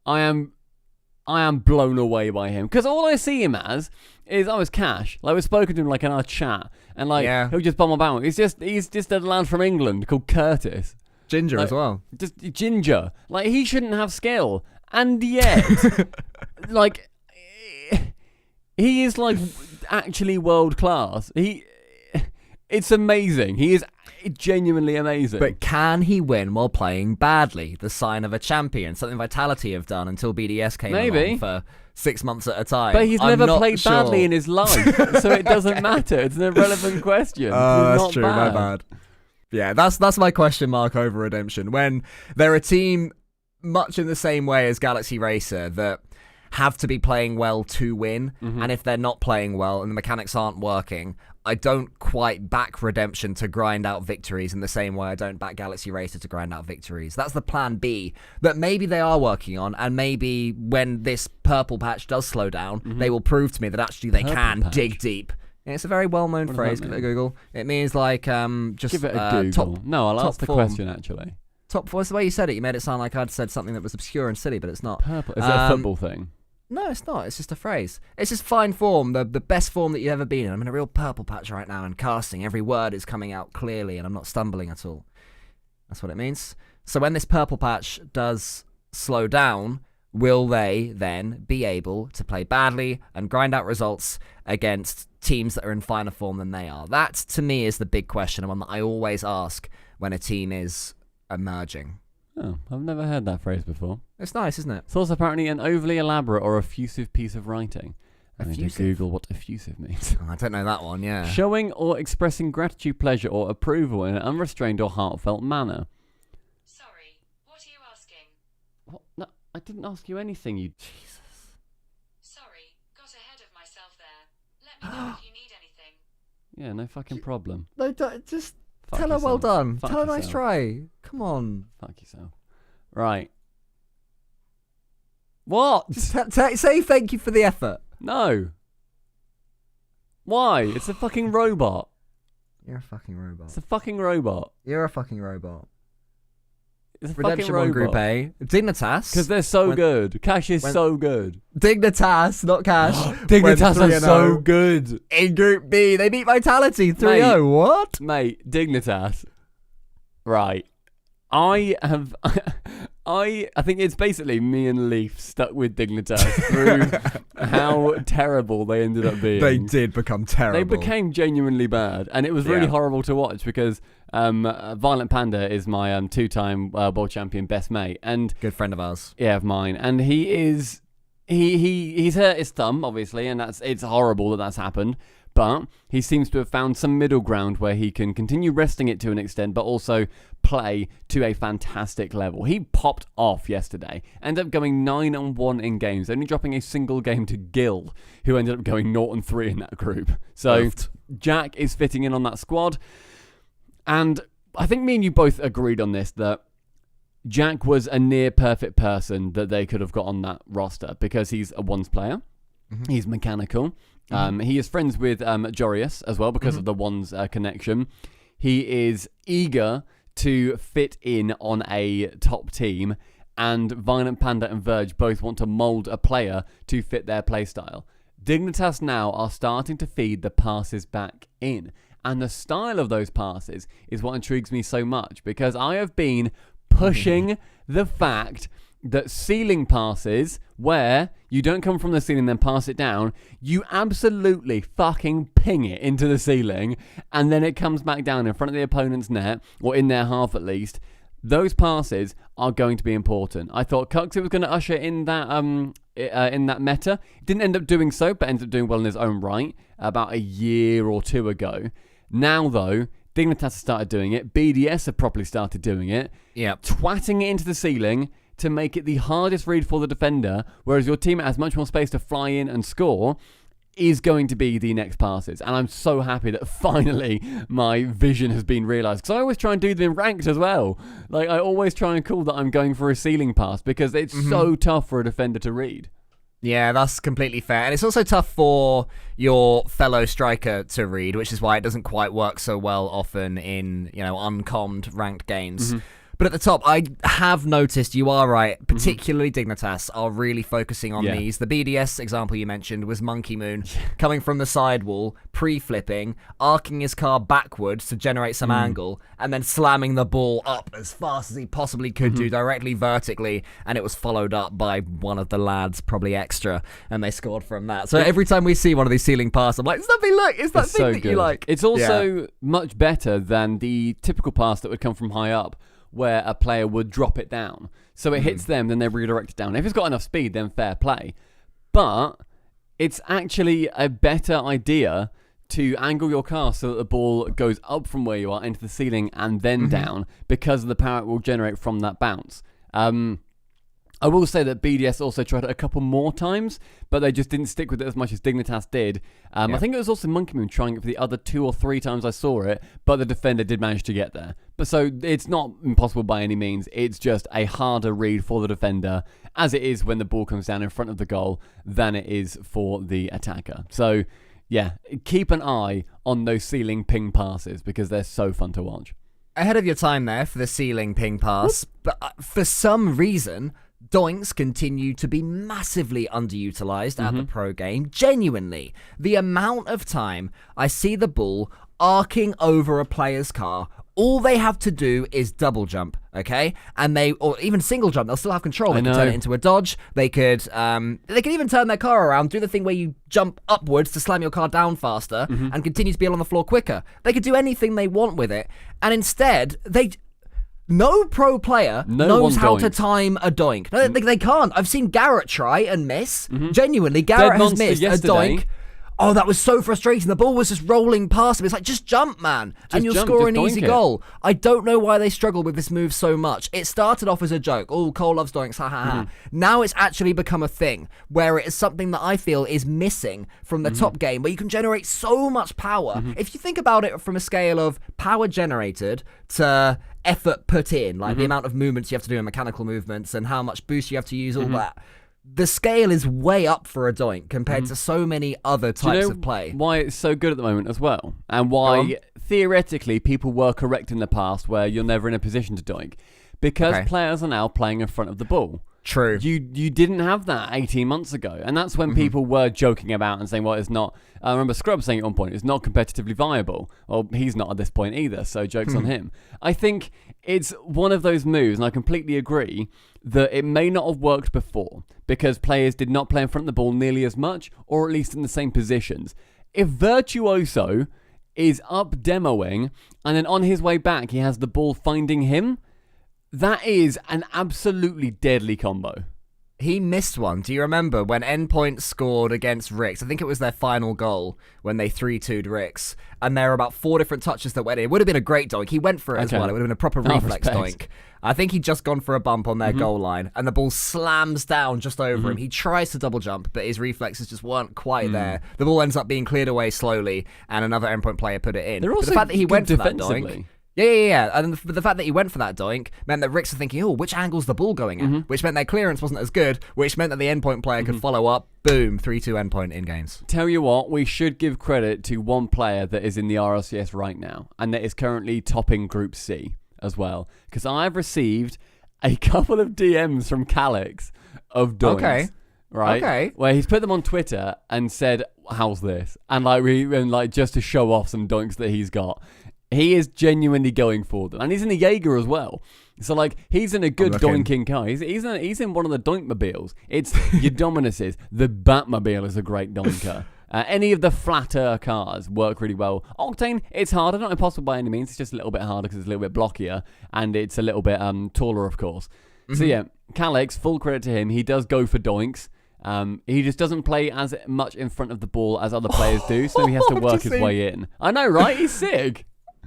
S2: I am blown away by him. Because all I see him as is, it's Cash. Like, we've spoken to him like in our chat. And like, he'll just bum about. He's just a lad from England called Curtis.
S1: Ginger as well.
S2: Just ginger. Like, he shouldn't have skill. And yet, like, he is like actually world class. It's amazing. He is genuinely amazing.
S1: But can he win while playing badly? The sign of a champion. Something Vitality have done until BDS came along for 6 months at a time.
S2: But he's never played badly in his life, so it doesn't matter. It's an irrelevant question.
S1: That's true. My bad. Yeah, that's my question mark over Redemption. When they're a team much in the same way as Galaxy Racer that have to be playing well to win, and if they're not playing well and the mechanics aren't working, I don't quite back Redemption to grind out victories in the same way I don't back Galaxy Racer to grind out victories. That's the plan B that maybe they are working on, and maybe when this purple patch does slow down, they will prove to me that actually they can dig deep. It's a very well-known phrase. Give it a Google. It means like just
S2: give it a Google. No, I'll ask the question actually.
S1: Top. What's the way you said it? You made it sound like I'd said something that was obscure and silly, but it's not.
S2: Purple. Is it a football thing?
S1: No, it's not. It's just a phrase. It's just fine form, the best form that you've ever been in. I'm in a real purple patch right now and casting. Every word is coming out clearly and I'm not stumbling at all. That's what it means. So when this purple patch does slow down, will they then be able to play badly and grind out results against teams that are in finer form than they are? That, to me, is the big question and one that I always ask when a team is emerging.
S2: Oh, I've never heard that phrase before.
S1: It's nice, isn't it?
S2: It's also apparently an overly elaborate or effusive piece of writing. I need to Google what effusive means.
S1: Oh, I don't know that one, yeah.
S2: Showing or expressing gratitude, pleasure, or approval in an unrestrained or heartfelt manner.
S4: Sorry, what are you asking?
S2: What? No, I didn't ask you anything, you...
S1: Jesus.
S4: Sorry, got ahead of myself there. Let me know if you need anything.
S2: Yeah, no fucking problem.
S1: No, just...
S2: Fuck
S1: Tell her well
S2: yourself.
S1: done.
S2: Fuck
S1: Tell her nice
S2: yourself.
S1: try. Come on.
S2: Fuck yourself. Right. What?
S1: Just say thank you for the effort.
S2: No. Why? It's a fucking robot.
S1: You're a fucking robot.
S2: It's a fucking robot.
S1: You're a fucking robot.
S2: It's a
S1: Redemption
S2: fucking
S1: 1
S2: robot.
S1: Group A. Dignitas.
S2: Because they're so good. Cash is so good.
S1: Dignitas, not Cash.
S2: Dignitas
S1: went
S2: are
S1: 3-0.
S2: so good.
S1: In Group B, they beat Vitality 3-0.
S2: Mate.
S1: What?
S2: Mate, Dignitas. Right. I think it's basically me and Leaf stuck with Dignitas through how terrible they ended up being.
S1: They did become terrible.
S2: They became genuinely bad, and it was really horrible to watch because Violent Panda is my two-time world champion best mate, and
S1: good friend of ours.
S2: Yeah, of mine, and he's hurt his thumb, obviously, and it's horrible that that's happened. But he seems to have found some middle ground where he can continue resting it to an extent, but also play to a fantastic level. He popped off yesterday, ended up going 9-1 in games, only dropping a single game to Gil, who ended up going 0-3 in that group. So Jack is fitting in on that squad. And I think me and you both agreed on this, that Jack was a near perfect person that they could have got on that roster because he's a ones player. Mm-hmm. He's mechanical. He is friends with Jorius as well because of the ones connection. He is eager to fit in on a top team, and Violent Panda and Verge both want to mould a player to fit their playstyle. Dignitas now are starting to feed the passes back in. And the style of those passes is what intrigues me so much, because I have been pushing the fact that ceiling passes, where you don't come from the ceiling then pass it down, you absolutely fucking ping it into the ceiling and then it comes back down in front of the opponent's net, or in their half at least. Those passes are going to be important. I thought Cuxit was going to usher in that meta. Didn't end up doing so, but ended up doing well in his own right about a year or two ago. Now, though, Dignitas has started doing it. BDS have properly started doing it.
S1: Yeah,
S2: twatting it into the ceiling to make it the hardest read for the defender, whereas your teammate has much more space to fly in and score, is going to be the next passes. And I'm so happy that finally my vision has been realised, because I always try and do them in ranked as well. Like, I always try and call that I'm going for a ceiling pass, because it's so tough for a defender to read.
S1: Yeah, that's completely fair. And it's also tough for your fellow striker to read, which is why it doesn't quite work so well often in, uncommed ranked games. But at the top, I have noticed, you are right, particularly Dignitas are really focusing on these. The BDS example you mentioned was Monkey Moon coming from the sidewall, pre-flipping, arcing his car backwards to generate some angle, and then slamming the ball up as fast as he possibly could do, directly vertically, and it was followed up by one of the lads, probably extra, and they scored from that. So every time we see one of these ceiling passes, I'm like, it's that thing, look, it's that thing that you like.
S2: It's also much better than the typical pass that would come from high up, where a player would drop it down. So it hits them, then they redirect it down. If it's got enough speed, then fair play. But it's actually a better idea to angle your car so that the ball goes up from where you are into the ceiling and then down, because of the power it will generate from that bounce. I will say that BDS also tried it a couple more times, but they just didn't stick with it as much as Dignitas did. I think it was also Monkey Moon trying it for the other 2 or 3 times I saw it, but the defender did manage to get there. But so it's not impossible by any means. It's just a harder read for the defender, as it is when the ball comes down in front of the goal, than it is for the attacker. So yeah, keep an eye on those ceiling ping passes, because they're so fun to watch.
S1: Ahead of your time there for the ceiling ping pass, but for some reason, doinks continue to be massively underutilized at the pro game. Genuinely, the amount of time I see the ball arcing over a player's car, all they have to do is double jump, okay? And or even single jump, they'll still have control. They can turn it into a dodge. They could even turn their car around, do the thing where you jump upwards to slam your car down faster and continue to be on the floor quicker. They could do anything they want with it. And instead, no pro player knows how to time a doink. No, they can't. I've seen Garrett try and miss. Genuinely, Garrett has missed
S2: yesterday.
S1: A doink. Oh, that was so frustrating. The ball was just rolling past him. It's like, just jump, man. And you'll score an easy goal. I don't know why they struggle with this move so much. It started off as a joke. Oh, Cole loves doinks. Ha, ha, ha. Now it's actually become a thing where it is something that I feel is missing from the top game, where you can generate so much power. If you think about it from a scale of power generated to effort put in, like the amount of movements you have to do in mechanical movements and how much boost you have to use, all that. The scale is way up for a doink compared to so many other types of play.
S2: Why it's so good at the moment as well, and why theoretically people were correct in the past where you're never in a position to doink, because players are now playing in front of the ball.
S1: True.
S2: You didn't have that 18 months ago, and that's when people were joking about and saying, well, it's not. I remember Scrub saying at one point, it's not competitively viable. Well, he's not at this point either, so joke's on him. I think it's one of those moves, and I completely agree, that it may not have worked before because players did not play in front of the ball nearly as much, or at least in the same positions. If Virtuoso is up demoing, and then on his way back he has the ball finding him, that is an absolutely deadly combo.
S1: He missed one. Do you remember when Endpoint scored against Rix? I think it was their final goal when they 3-2'd Rix. And there were about 4 different touches that went in. It would have been a great doink. He went for it as well. It would have been a proper reflex doink. I think he'd just gone for a bump on their goal line, and the ball slams down just over him. He tries to double jump, but his reflexes just weren't quite there. The ball ends up being cleared away slowly, and another Endpoint player put it in.
S2: They're also
S1: but the fact that he went for that
S2: defensively.
S1: doink... Yeah. And the fact that he went for that doink meant that Ricks were thinking, oh, which angle's the ball going at? Which meant their clearance wasn't as good, which meant that the endpoint player could follow up. Boom, 3-2 endpoint in games.
S2: Tell you what, we should give credit to one player that is in the RLCS right now, and that is currently topping Group C as well. Because I've received a couple of DMs from Calix of doinks. right?
S1: Okay.
S2: Where he's put them on Twitter and said, "How's this?" And like just to show off some doinks that he's got. He is genuinely going for them, and he's in a Jaeger as well. So like he's in a good doinking car. He's in one of the doinkmobiles. It's Eudominus's. The Batmobile is a great doinker. Any of the flatter cars work really well. Octane, it's harder, not impossible by any means. It's just a little bit harder because it's a little bit blockier and it's a little bit taller, of course. Mm-hmm. So yeah, Calix, full credit to him. He does go for doinks. He just doesn't play as much in front of the ball as other players do, so he has to work his way in. I know, right? He's sick.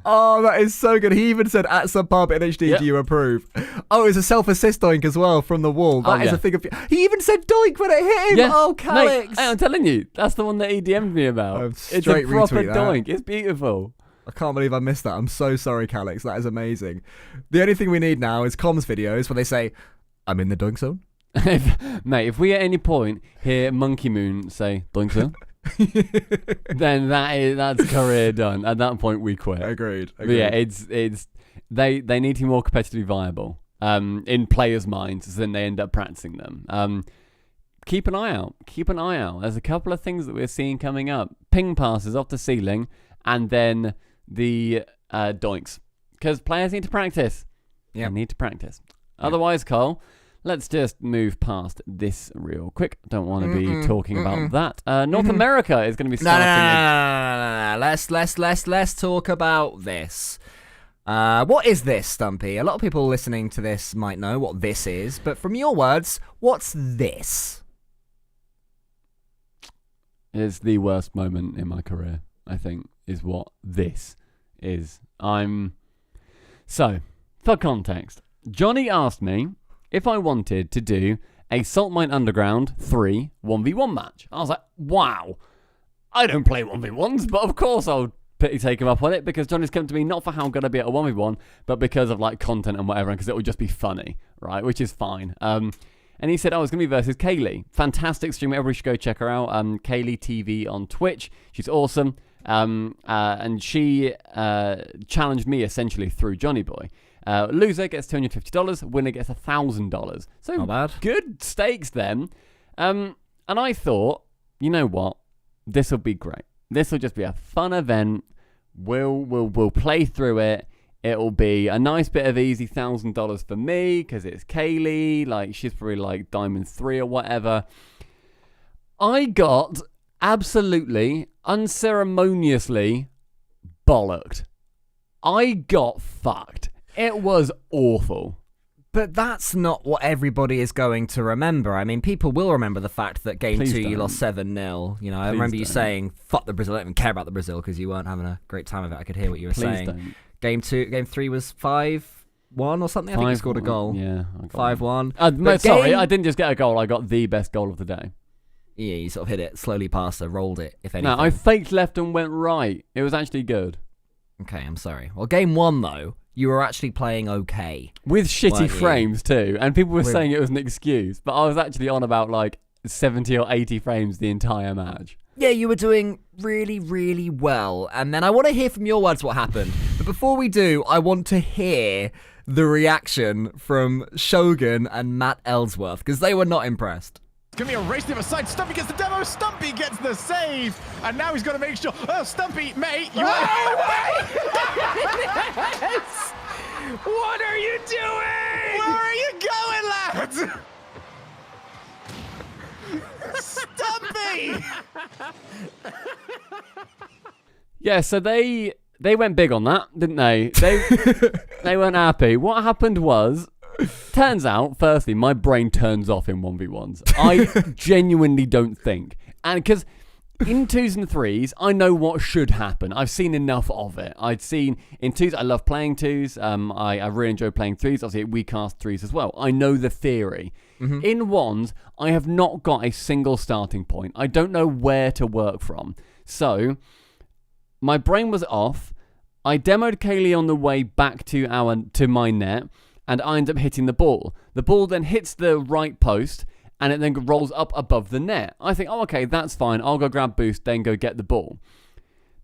S1: Oh, that is so good. He even said, at SubPar NHD, do you approve? Oh, it's a self-assist doink as well from the wall. That is a thing of... He even said doink when it hit him. Yeah. Oh, Calix.
S2: Mate, I'm telling you, that's the one that he DM'd me about. It's a proper doink. It's beautiful.
S1: I can't believe I missed that. I'm so sorry, Calix. That is amazing. The only thing we need now is comms videos where they say, I'm in the doink zone.
S2: Mate, if we at any point hear Monkey Moon say, doink zone... then that's career done. At that point, we quit.
S1: Agreed.
S2: But yeah, it's they need to be more competitively viable in players' minds, so then they end up practicing them. Keep an eye out. There's a couple of things that we're seeing coming up. Ping passes off the ceiling, and then the doinks, because players need to practice. Yeah, they need to practice. Otherwise, Cole. Let's just move past this real quick. Don't want to be talking about that. North America is going to be starting.
S1: No. Let's talk about this. What is this, Stumpy? A lot of people listening to this might know what this is, but from your words, what's this?
S2: It's the worst moment in my career, I think, is what this is. So, for context, Johnny asked me if I wanted to do a Salt Mine Underground 3 1v1 match. I was like, wow, I don't play 1v1s, but of course I'll take him up on it because Johnny's come to me not for how good I'd be at a 1v1, but because of like content and whatever, and because it would just be funny, right? Which is fine. And he said, it's going to be versus Kaylee. Fantastic streamer. Everybody should go check her out. Kaylee TV on Twitch. She's awesome. And she challenged me essentially through Johnny Boy. Loser gets $250, winner gets $1,000. So
S1: not bad.
S2: Good stakes then. And I thought, you know what? This will be great. This will just be a fun event. We'll play through it. It'll be a nice bit of easy $1,000 for me because it's Kaylee. Like she's probably like Diamond 3 or whatever. I got absolutely unceremoniously bollocked. I got fucked. It was awful.
S1: But that's not what everybody is going to remember. I mean, people will remember the fact that Game 2 you lost 7-0. You know, I remember you saying, fuck the Brazil. I don't even care about the Brazil because you weren't having a great time of it. I could hear what you were saying. Game 3 was 5-1 or something. I think you scored a goal.
S2: Yeah.
S1: 5-1.
S2: Sorry, I didn't just get a goal. I got the best goal of the day.
S1: Yeah, you sort of hit it slowly past her, rolled it, if anything.
S2: No, I faked left and went right. It was actually good.
S1: Okay, I'm sorry. Well, Game 1, though, you were actually playing okay.
S2: With shitty frames, too. And people were saying it was an excuse. But I was actually on about, like, 70 or 80 frames the entire match.
S1: Yeah, you were doing really, really well. And then I want to hear from your words what happened. But before we do, I want to hear the reaction from Shogun and Matt Ellsworth, because they were not impressed.
S5: It's going to be a race to the side. Stumpy gets the demo. Stumpy gets the save. And now he's got to make sure. Oh, Stumpy, mate. You
S3: Yes! What are you doing?
S5: Where are you going, lads? Stumpy!
S2: Yeah, so they went big on that, didn't they? They weren't happy. What happened was, turns out, firstly, my brain turns off in 1v1s. I genuinely don't think. And because in 2s and 3s, I know what should happen. I've seen enough of it. I'd seen in 2s, I love playing 2s. I really enjoy playing 3s. Obviously, we cast 3s as well. I know the theory. Mm-hmm. In 1s, I have not got a single starting point. I don't know where to work from. So my brain was off. I demoed Kaylee on the way back to my net, and I end up hitting the ball. The ball then hits the right post, and it then rolls up above the net. I think, oh, okay, that's fine. I'll go grab boost, then go get the ball.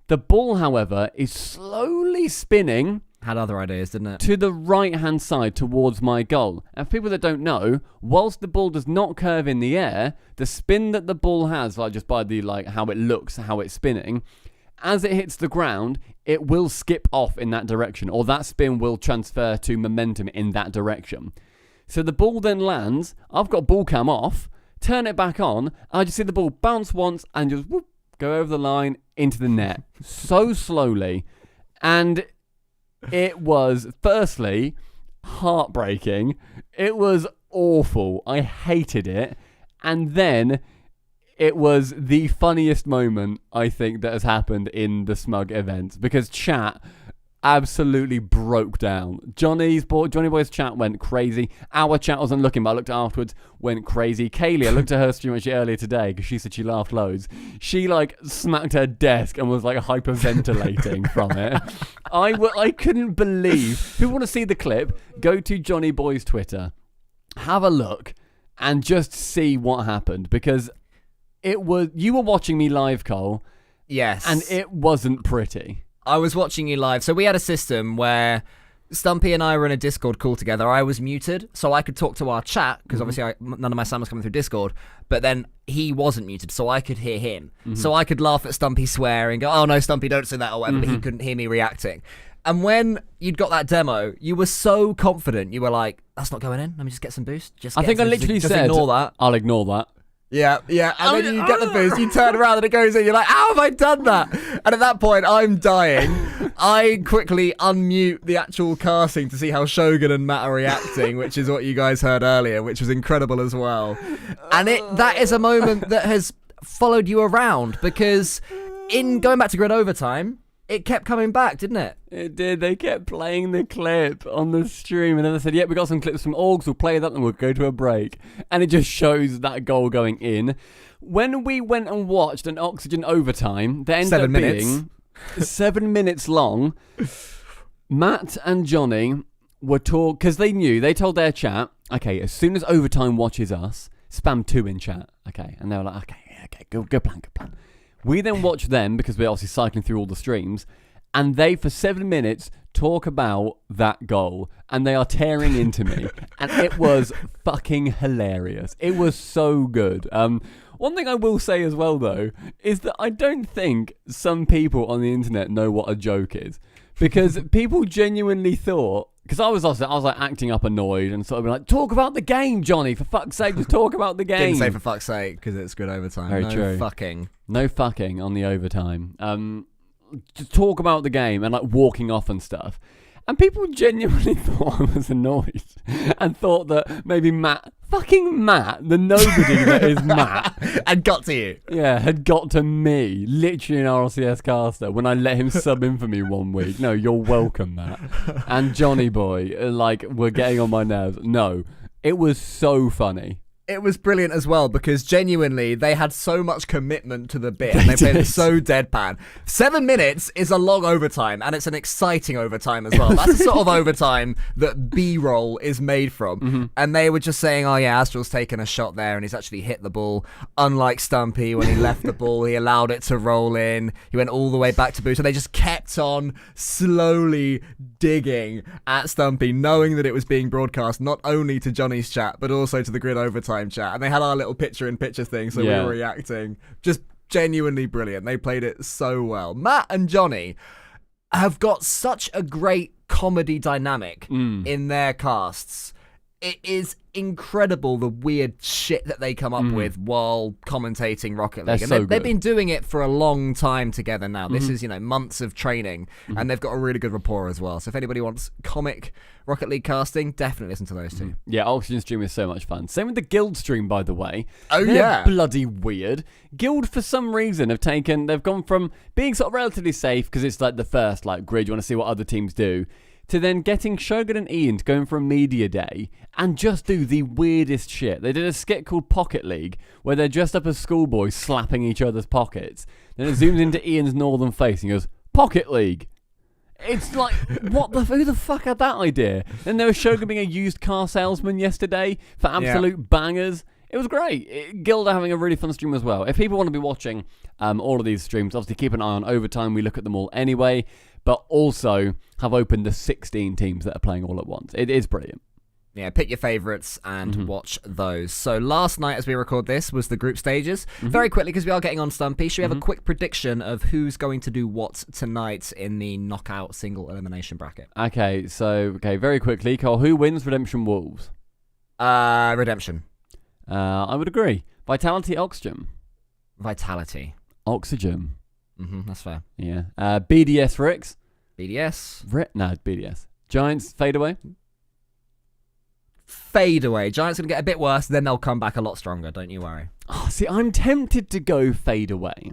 S2: The ball, however, is slowly spinning
S1: Had other ideas, didn't it?
S2: To the right-hand side towards my goal. And for people that don't know, whilst the ball does not curve in the air, the spin that the ball has, like just by the how it looks, how it's spinning, as it hits the ground, it will skip off in that direction, or that spin will transfer to momentum in that direction. So the ball then lands, I've got ball cam off, turn it back on, I just see the ball bounce once and just whoop, go over the line into the net. So slowly. And it was, firstly, heartbreaking. It was awful. I hated it. And then it was the funniest moment, I think, that has happened in the Smug events, because chat absolutely broke down. Johnny Boy's chat went crazy. Our chat wasn't looking, but I looked afterwards, went crazy. Kaylee, I looked at her stream actually earlier today because she said she laughed loads. She smacked her desk and was hyperventilating from it. I couldn't believe. If you want to see the clip, go to Johnny Boy's Twitter, have a look, and just see what happened, because you were watching me live, Cole.
S1: Yes.
S2: And it wasn't pretty.
S1: I was watching you live. So we had a system where Stumpy and I were in a Discord call together. I was muted, so I could talk to our chat, because obviously none of my sound was coming through Discord, but then he wasn't muted, so I could hear him. So I could laugh at Stumpy swearing, go, oh no, Stumpy, don't say that, or whatever, but he couldn't hear me reacting. And when you'd got that demo, you were so confident. You were like, that's not going in. Let me just get some boost.
S2: I think I literally said,
S1: ignore that.
S2: I'll ignore that.
S1: Yeah. And then you get the boost, you turn around and it goes in. You're like, how have I done that? And at that point, I'm dying. I quickly unmute the actual casting to see how Shogun and Matt are reacting, which is what you guys heard earlier, which was incredible as well. And that is a moment that has followed you around, because in going back to Grid Overtime, it kept coming back, didn't it?
S2: It did. They kept playing the clip on the stream, and then they said, we got some clips from Orgs, we'll play that and we'll go to a break. And it just shows that goal going in. When we went and watched an Oxygen Overtime, that ended up being 7 minutes long, Matt and Johnny were talking, because they told their chat, okay, as soon as Overtime watches us, spam 2 in chat. Okay, and they were like, okay, go plan. We then watch them, because we're obviously cycling through all the streams, and they, for 7 minutes, talk about that goal, and they are tearing into me, and it was fucking hilarious. It was so good. One thing I will say as well, though, is that I don't think some people on the internet know what a joke is, because people genuinely thought, because I was acting up annoyed and sort of like, talk about the game, Johnny, for fuck's sake, just talk about the game.
S1: Didn't say for fuck's sake, because it's Good Overtime.
S2: Very true. No fucking on the overtime. Just talk about the game and walking off and stuff. And people genuinely thought I was annoyed and thought that maybe Matt, the nobody that is Matt,
S1: had got to you.
S2: Yeah, had got to me, literally an RLCS caster, when I let him sub in for me 1 week. No, you're welcome, Matt. And Johnny Boy, were getting on my nerves. No, it was so funny.
S1: It was brilliant as well, because genuinely they had so much commitment to the bit and they played it so deadpan. 7 minutes is a long overtime, and it's an exciting overtime as well. That's the sort of overtime that B-roll is made from. And they were just saying, oh yeah, Astral's taken a shot there and he's actually hit the ball. Unlike Stumpy, when he left the ball, he allowed it to roll in. He went all the way back to boost. So they just kept on slowly digging at Stumpy, knowing that it was being broadcast not only to Johnny's chat, but also to the Grid Overtime chat. And they had our little picture-in-picture thing, so we were reacting. Just genuinely brilliant. They played it so well. Matt and Johnny have got such a great comedy dynamic in their casts. It is incredible the weird shit that they come up with while commentating Rocket League. They've been doing it for a long time together now. This is, months of training, and they've got a really good rapport as well. So if anybody wants comic Rocket League casting, definitely listen to those two.
S2: Yeah, Oxygen stream is so much fun. Same with the Guild stream, by the way.
S1: Oh,
S2: They're bloody weird. Guild, for some reason, they've gone from being sort of relatively safe, because it's the first grid, you want to see what other teams do, to then getting Shogun and Ian to go in for a media day and just do the weirdest shit. They did a skit called Pocket League, where they're dressed up as schoolboys slapping each other's pockets. Then it zooms into Ian's northern face and he goes, Pocket League. It's like, who the fuck had that idea? Then there was Shogun being a used car salesman yesterday for absolute bangers. It was great. Guild are having a really fun stream as well. If people want to be watching all of these streams, obviously keep an eye on Overtime. We look at them all anyway, but also have opened the 16 teams that are playing all at once. It is brilliant.
S1: Yeah, pick your favourites and watch those. So last night, as we record this, was the group stages. Very quickly, because we are getting on Stumpy, should we have a quick prediction of who's going to do what tonight in the knockout single elimination bracket?
S2: Okay, very quickly, Cole, who wins Redemption Wolves?
S1: Redemption.
S2: I would agree. Vitality, Oxygen.
S1: Vitality.
S2: Oxygen.
S1: That's fair.
S2: Yeah. BDS, Ricks.
S1: BDS.
S2: BDS. Giants, Fade Away.
S1: Fade Away. Giants going to get a bit worse, then they'll come back a lot stronger, don't you worry.
S2: Oh, see, I'm tempted to go Fade Away.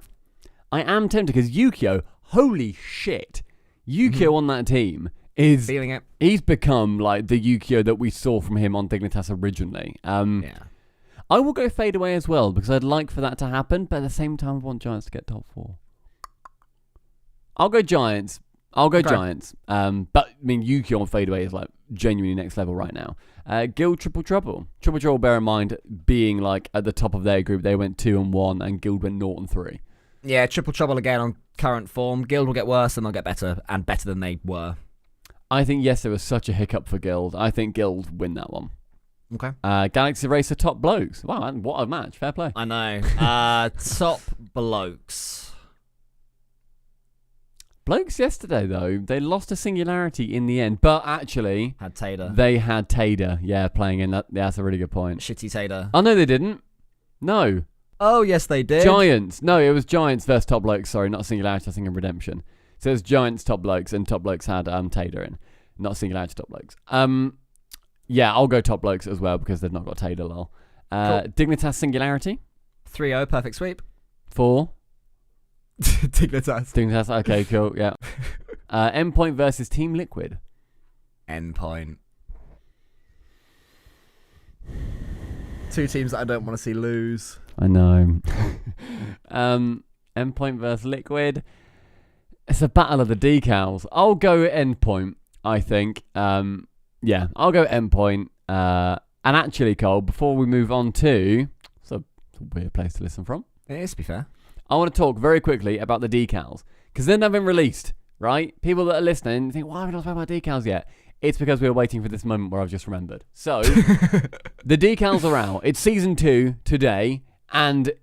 S2: I am tempted because Yukio, holy shit. Yukio on that team is...
S1: Feeling it.
S2: He's become like the Yukio that we saw from him on Dignitas originally.
S1: Yeah.
S2: I will go Fade Away as well because I'd like for that to happen, but at the same time I want Giants to get top 4. I'll go Giants. Giants. But I mean, Yukio on Fade Away is like genuinely next level right now. Guild Triple Trouble. Triple Trouble, bear in mind, being like at the top of their group, they went 2-1 and Guild went 0-3.
S1: Yeah, Triple Trouble again on current form. Guild will get worse and they'll get better, and better than they were.
S2: I think, yes, there was such a hiccup for Guild. I think Guild win that one.
S1: Okay.
S2: Galaxy Racer Top Blokes. Wow, what a match. Fair play.
S1: I know. Top Blokes.
S2: Blokes yesterday, though, they lost a Singularity in the end, but actually...
S1: Had Tader.
S2: They had Tader, playing in. That's a really good point.
S1: Shitty Tader.
S2: Oh, no, they didn't. No.
S1: Oh, yes, they did.
S2: Giants. No, it was Giants versus Top Blokes. Sorry, not Singularity, I think in Redemption. So it was Giants, Top Blokes, and Top Blokes had Tader in. Not Singularity, Top Blokes. Yeah, I'll go Top Blokes as well because they've not got Tader, lol.
S1: Cool.
S2: Dignitas Singularity.
S1: 3-0, perfect sweep.
S2: 4.
S1: Dignitas.
S2: Okay, cool, yeah. Endpoint versus Team Liquid.
S1: Endpoint. Two teams that I don't want to see lose.
S2: I know. Endpoint versus Liquid. It's a battle of the decals. I'll go Endpoint, I think. Yeah, I'll go Endpoint. And actually, Cole, before we move on to... It's a weird place to listen from.
S1: It is, to be fair.
S2: I want to talk very quickly about the decals. Because they've not been released, right? People that are listening think, why have we not spoken about decals yet? It's because we were waiting for this moment where I've just remembered. So, the decals are out. It's Season 2 today. And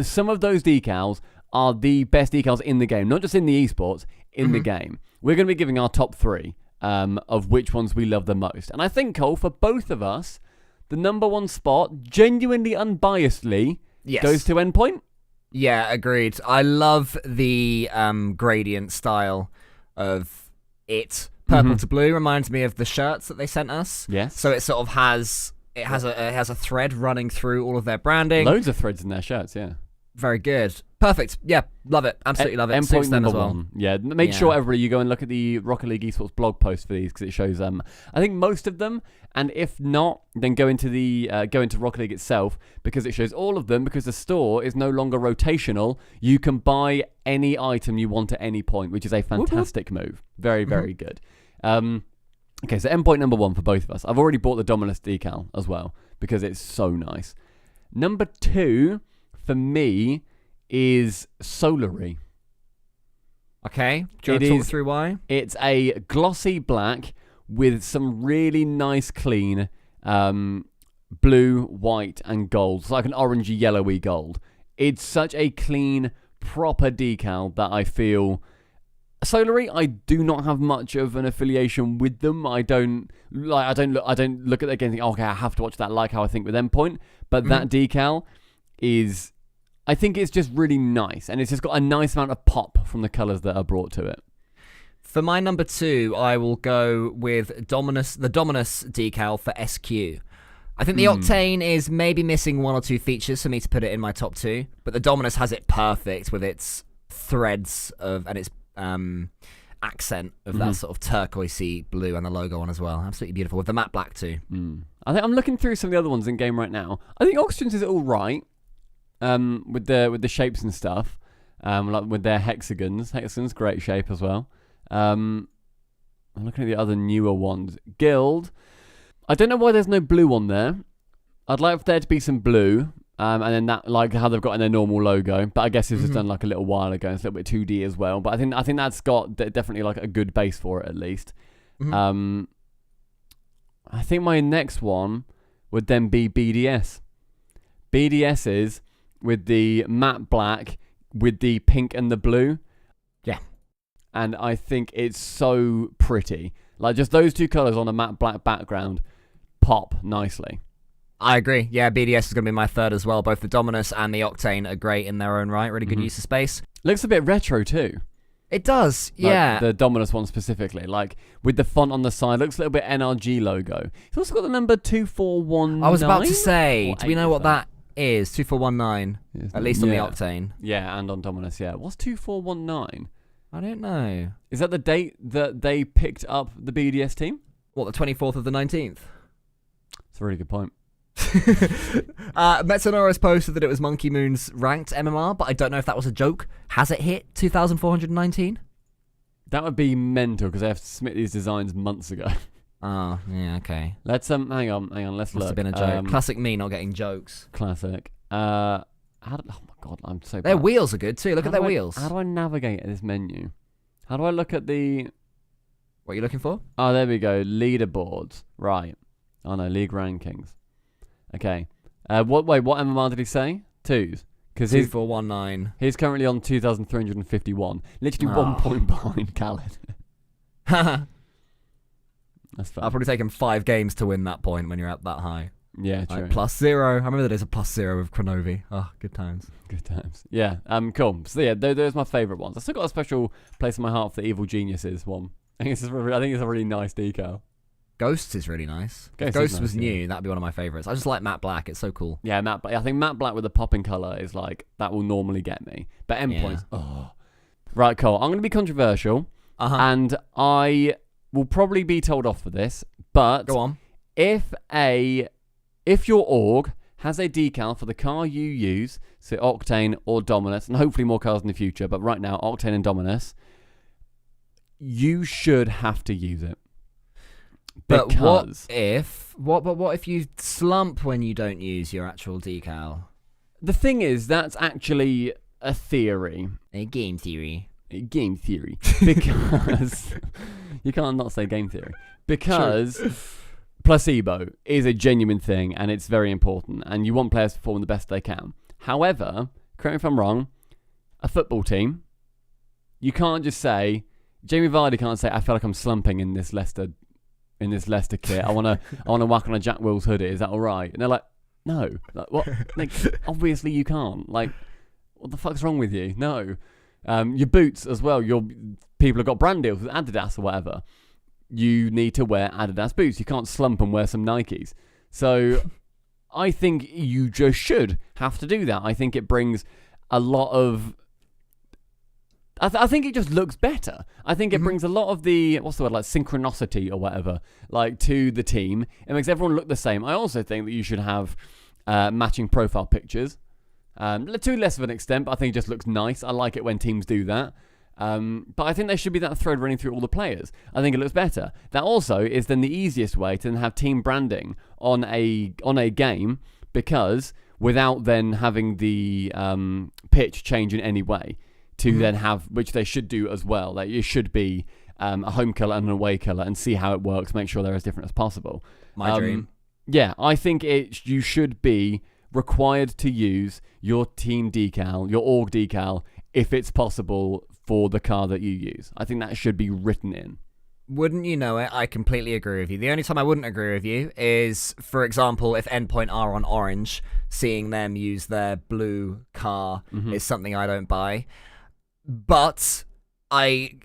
S2: some of those decals are the best decals in the game. Not just in the esports, in the game. We're going to be giving our top 3 of which ones we love the most. And I think, Cole, for both of us, the number 1 spot, genuinely unbiasedly, goes to Endpoint.
S1: Yeah, agreed. I love the gradient style of it. Purple to blue reminds me of the shirts that they sent us.
S2: Yes.
S1: So it sort of has a thread running through all of their branding.
S2: Loads of threads in their shirts, yeah.
S1: Very good. Perfect. Yeah, love it. Absolutely love it.
S2: Endpoint
S1: number
S2: 1. Yeah, make sure everybody you go and look at the Rocket League Esports blog post for these because it shows I think most of them, and if not, then go into Rocket League itself because it shows all of them because the store is no longer rotational. You can buy any item you want at any point, which is a fantastic move. Very, very good. Okay, so Endpoint number 1 for both of us. I've already bought the Dominus decal as well because it's so nice. Number 2 for me is Solary.
S1: Okay. Do you want to talk through why?
S2: It's a glossy black with some really nice clean blue, white, and gold. It's like an orangey, yellowy gold. It's such a clean, proper decal that I feel... Solary, I do not have much of an affiliation with them. I don't look at the game and think, okay, I have to watch that like how I think with Endpoint. But that decal is... I think it's just really nice, and it's just got a nice amount of pop from the colours that are brought to it.
S1: For my number 2, I will go with the Dominus decal for SQ. I think the Octane is maybe missing 1 or 2 features for me to put it in my top 2, but the Dominus has it perfect with its threads and its accent of that sort of turquoisey blue and the logo on as well. Absolutely beautiful with the matte black too.
S2: I think I'm looking through some of the other ones in game right now. I think Oxygen's is all right. With the shapes and stuff, like with their hexagons. Hexagons, great shape as well. I'm looking at the other newer ones. Guild, I don't know why there's no blue on there. I'd like for there to be some blue, and then that, like how they've got in their normal logo. But I guess this was done like a little while ago. It's a little bit 2D as well. But I think that's got definitely like a good base for it at least. I think my next one would then be BDS. BDS is with the matte black with the pink and the blue.
S1: Yeah.
S2: And I think it's so pretty. Like, just those two colours on a matte black background pop nicely.
S1: I agree. Yeah, BDS is going to be my third as well. Both the Dominus and the Octane are great in their own right. Really good use of space.
S2: Looks a bit retro too.
S1: It does, yeah.
S2: Like the Dominus one specifically. Like, with the font on the side. Looks a little bit NRG logo. It's also got the number 2419.
S1: I was about to say, do we know what that is? 2419. At least on the
S2: Yeah.
S1: Octane.
S2: Yeah, and on Dominus, yeah. What's 2419?
S1: I don't know.
S2: Is that the date that they picked up the BDS team?
S1: What, the 24th of the 19th?
S2: That's a really good point.
S1: Metsonora's posted that it was Monkey Moon's ranked MMR, but I don't know if that was a joke. Has it hit 2,419?
S2: That would be mental because they have to submit these designs months ago.
S1: Oh, yeah, okay.
S2: Let's hang on. Let's
S1: Must
S2: look.
S1: have been a joke. Classic me not getting jokes.
S2: Classic. Oh my god, I'm so.
S1: Their
S2: bad.
S1: wheels are good too. Look at their wheels.
S2: How do I navigate this menu? How do I look at the?
S1: What are you looking for?
S2: Oh, there we go. Leaderboards. Right. Oh no, league rankings. Okay. What MMR did he say? 2s. Because
S1: 2419.
S2: he's currently on 2,351. Literally 1 point behind Khaled. That's fine.
S1: I'll probably take him 5 games to win that point when you're at that high.
S2: Yeah, true.
S1: Like +0. I remember the days of +0 with Chronovi. Oh, good times.
S2: Good times. Yeah. Cool. So yeah, those are my favourite ones. I still got a special place in my heart for the Evil Geniuses one. I think it's a really nice decal.
S1: Ghosts is really nice.
S2: Ghost
S1: If
S2: is
S1: Ghosts
S2: nice,
S1: was
S2: yeah.
S1: new, that'd be one of my favourites. I just like matte black. It's so cool.
S2: Yeah, I think matte black with the popping colour is like, that will normally get me. But endpoints, Right, Cole, I'm going to be controversial. And I will probably be told off for this. But
S1: Go on.
S2: if your org has a decal for the car you use, so Octane or Dominus, and hopefully more cars in the future, but right now, Octane and Dominus, you should have to use it.
S1: But
S2: Because
S1: what if you slump when you don't use your actual decal?
S2: the thing is, that's actually a theory.
S1: A game theory.
S2: Game theory. Because you can't not say game theory. Because placebo is a genuine thing and it's very important and you want players to perform the best they can. However, correct me if I'm wrong, a football team, you can't just say, Jamie Vardy can't say, I feel like I'm slumping in this Leicester kit. I wanna whack on a Jack Wills hoodie, is that alright? And they're like, no. Like, what? Like, obviously you can't. Like, what the fuck's wrong with you? No. Your boots as well. Your people have got brand deals with Adidas or whatever. You need to wear Adidas boots. You can't slump and wear some Nikes. So I think you just should have to do that. I think it brings a lot of... I think it just looks better. I think it brings a lot of the, what's the word, like synchronicity or whatever, like to the team. It makes everyone look the same. I also think that you should have matching profile pictures. To less of an extent, but I think it just looks nice. I like it when teams do that. But I think there should be that thread running through all the players. I think it looks better. That also is then the easiest way to then have team branding on a game, because without then having the pitch change in any way, to then have, which they should do as well. Like, it should be a home colour and an away colour, and see how it works. Make sure they're as different as possible.
S1: My dream.
S2: Yeah, I think you should be required to use your team decal, your org decal, if it's possible for the car that you use. I think that should be written in.
S1: Wouldn't you know it? I completely agree with you. The only time I wouldn't agree with you is, for example, if Endpoint are on orange, seeing them use their blue car is something I don't buy. But I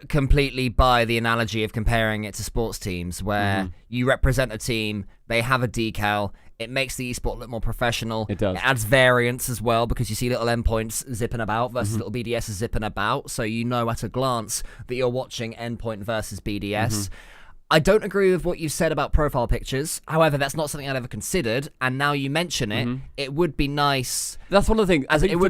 S1: completely buy the analogy of comparing it to sports teams, where you represent a team, they have a decal, it makes the esport look more professional.
S2: It does.
S1: It adds variance as well, because you see little endpoints zipping about versus little BDS zipping about, so you know at a glance that you're watching endpoint versus BDS. I don't agree with what you said about profile pictures. However, that's not something I'd ever considered, and now you mention it, it would be nice.
S2: That's one of the things.
S1: As
S2: I think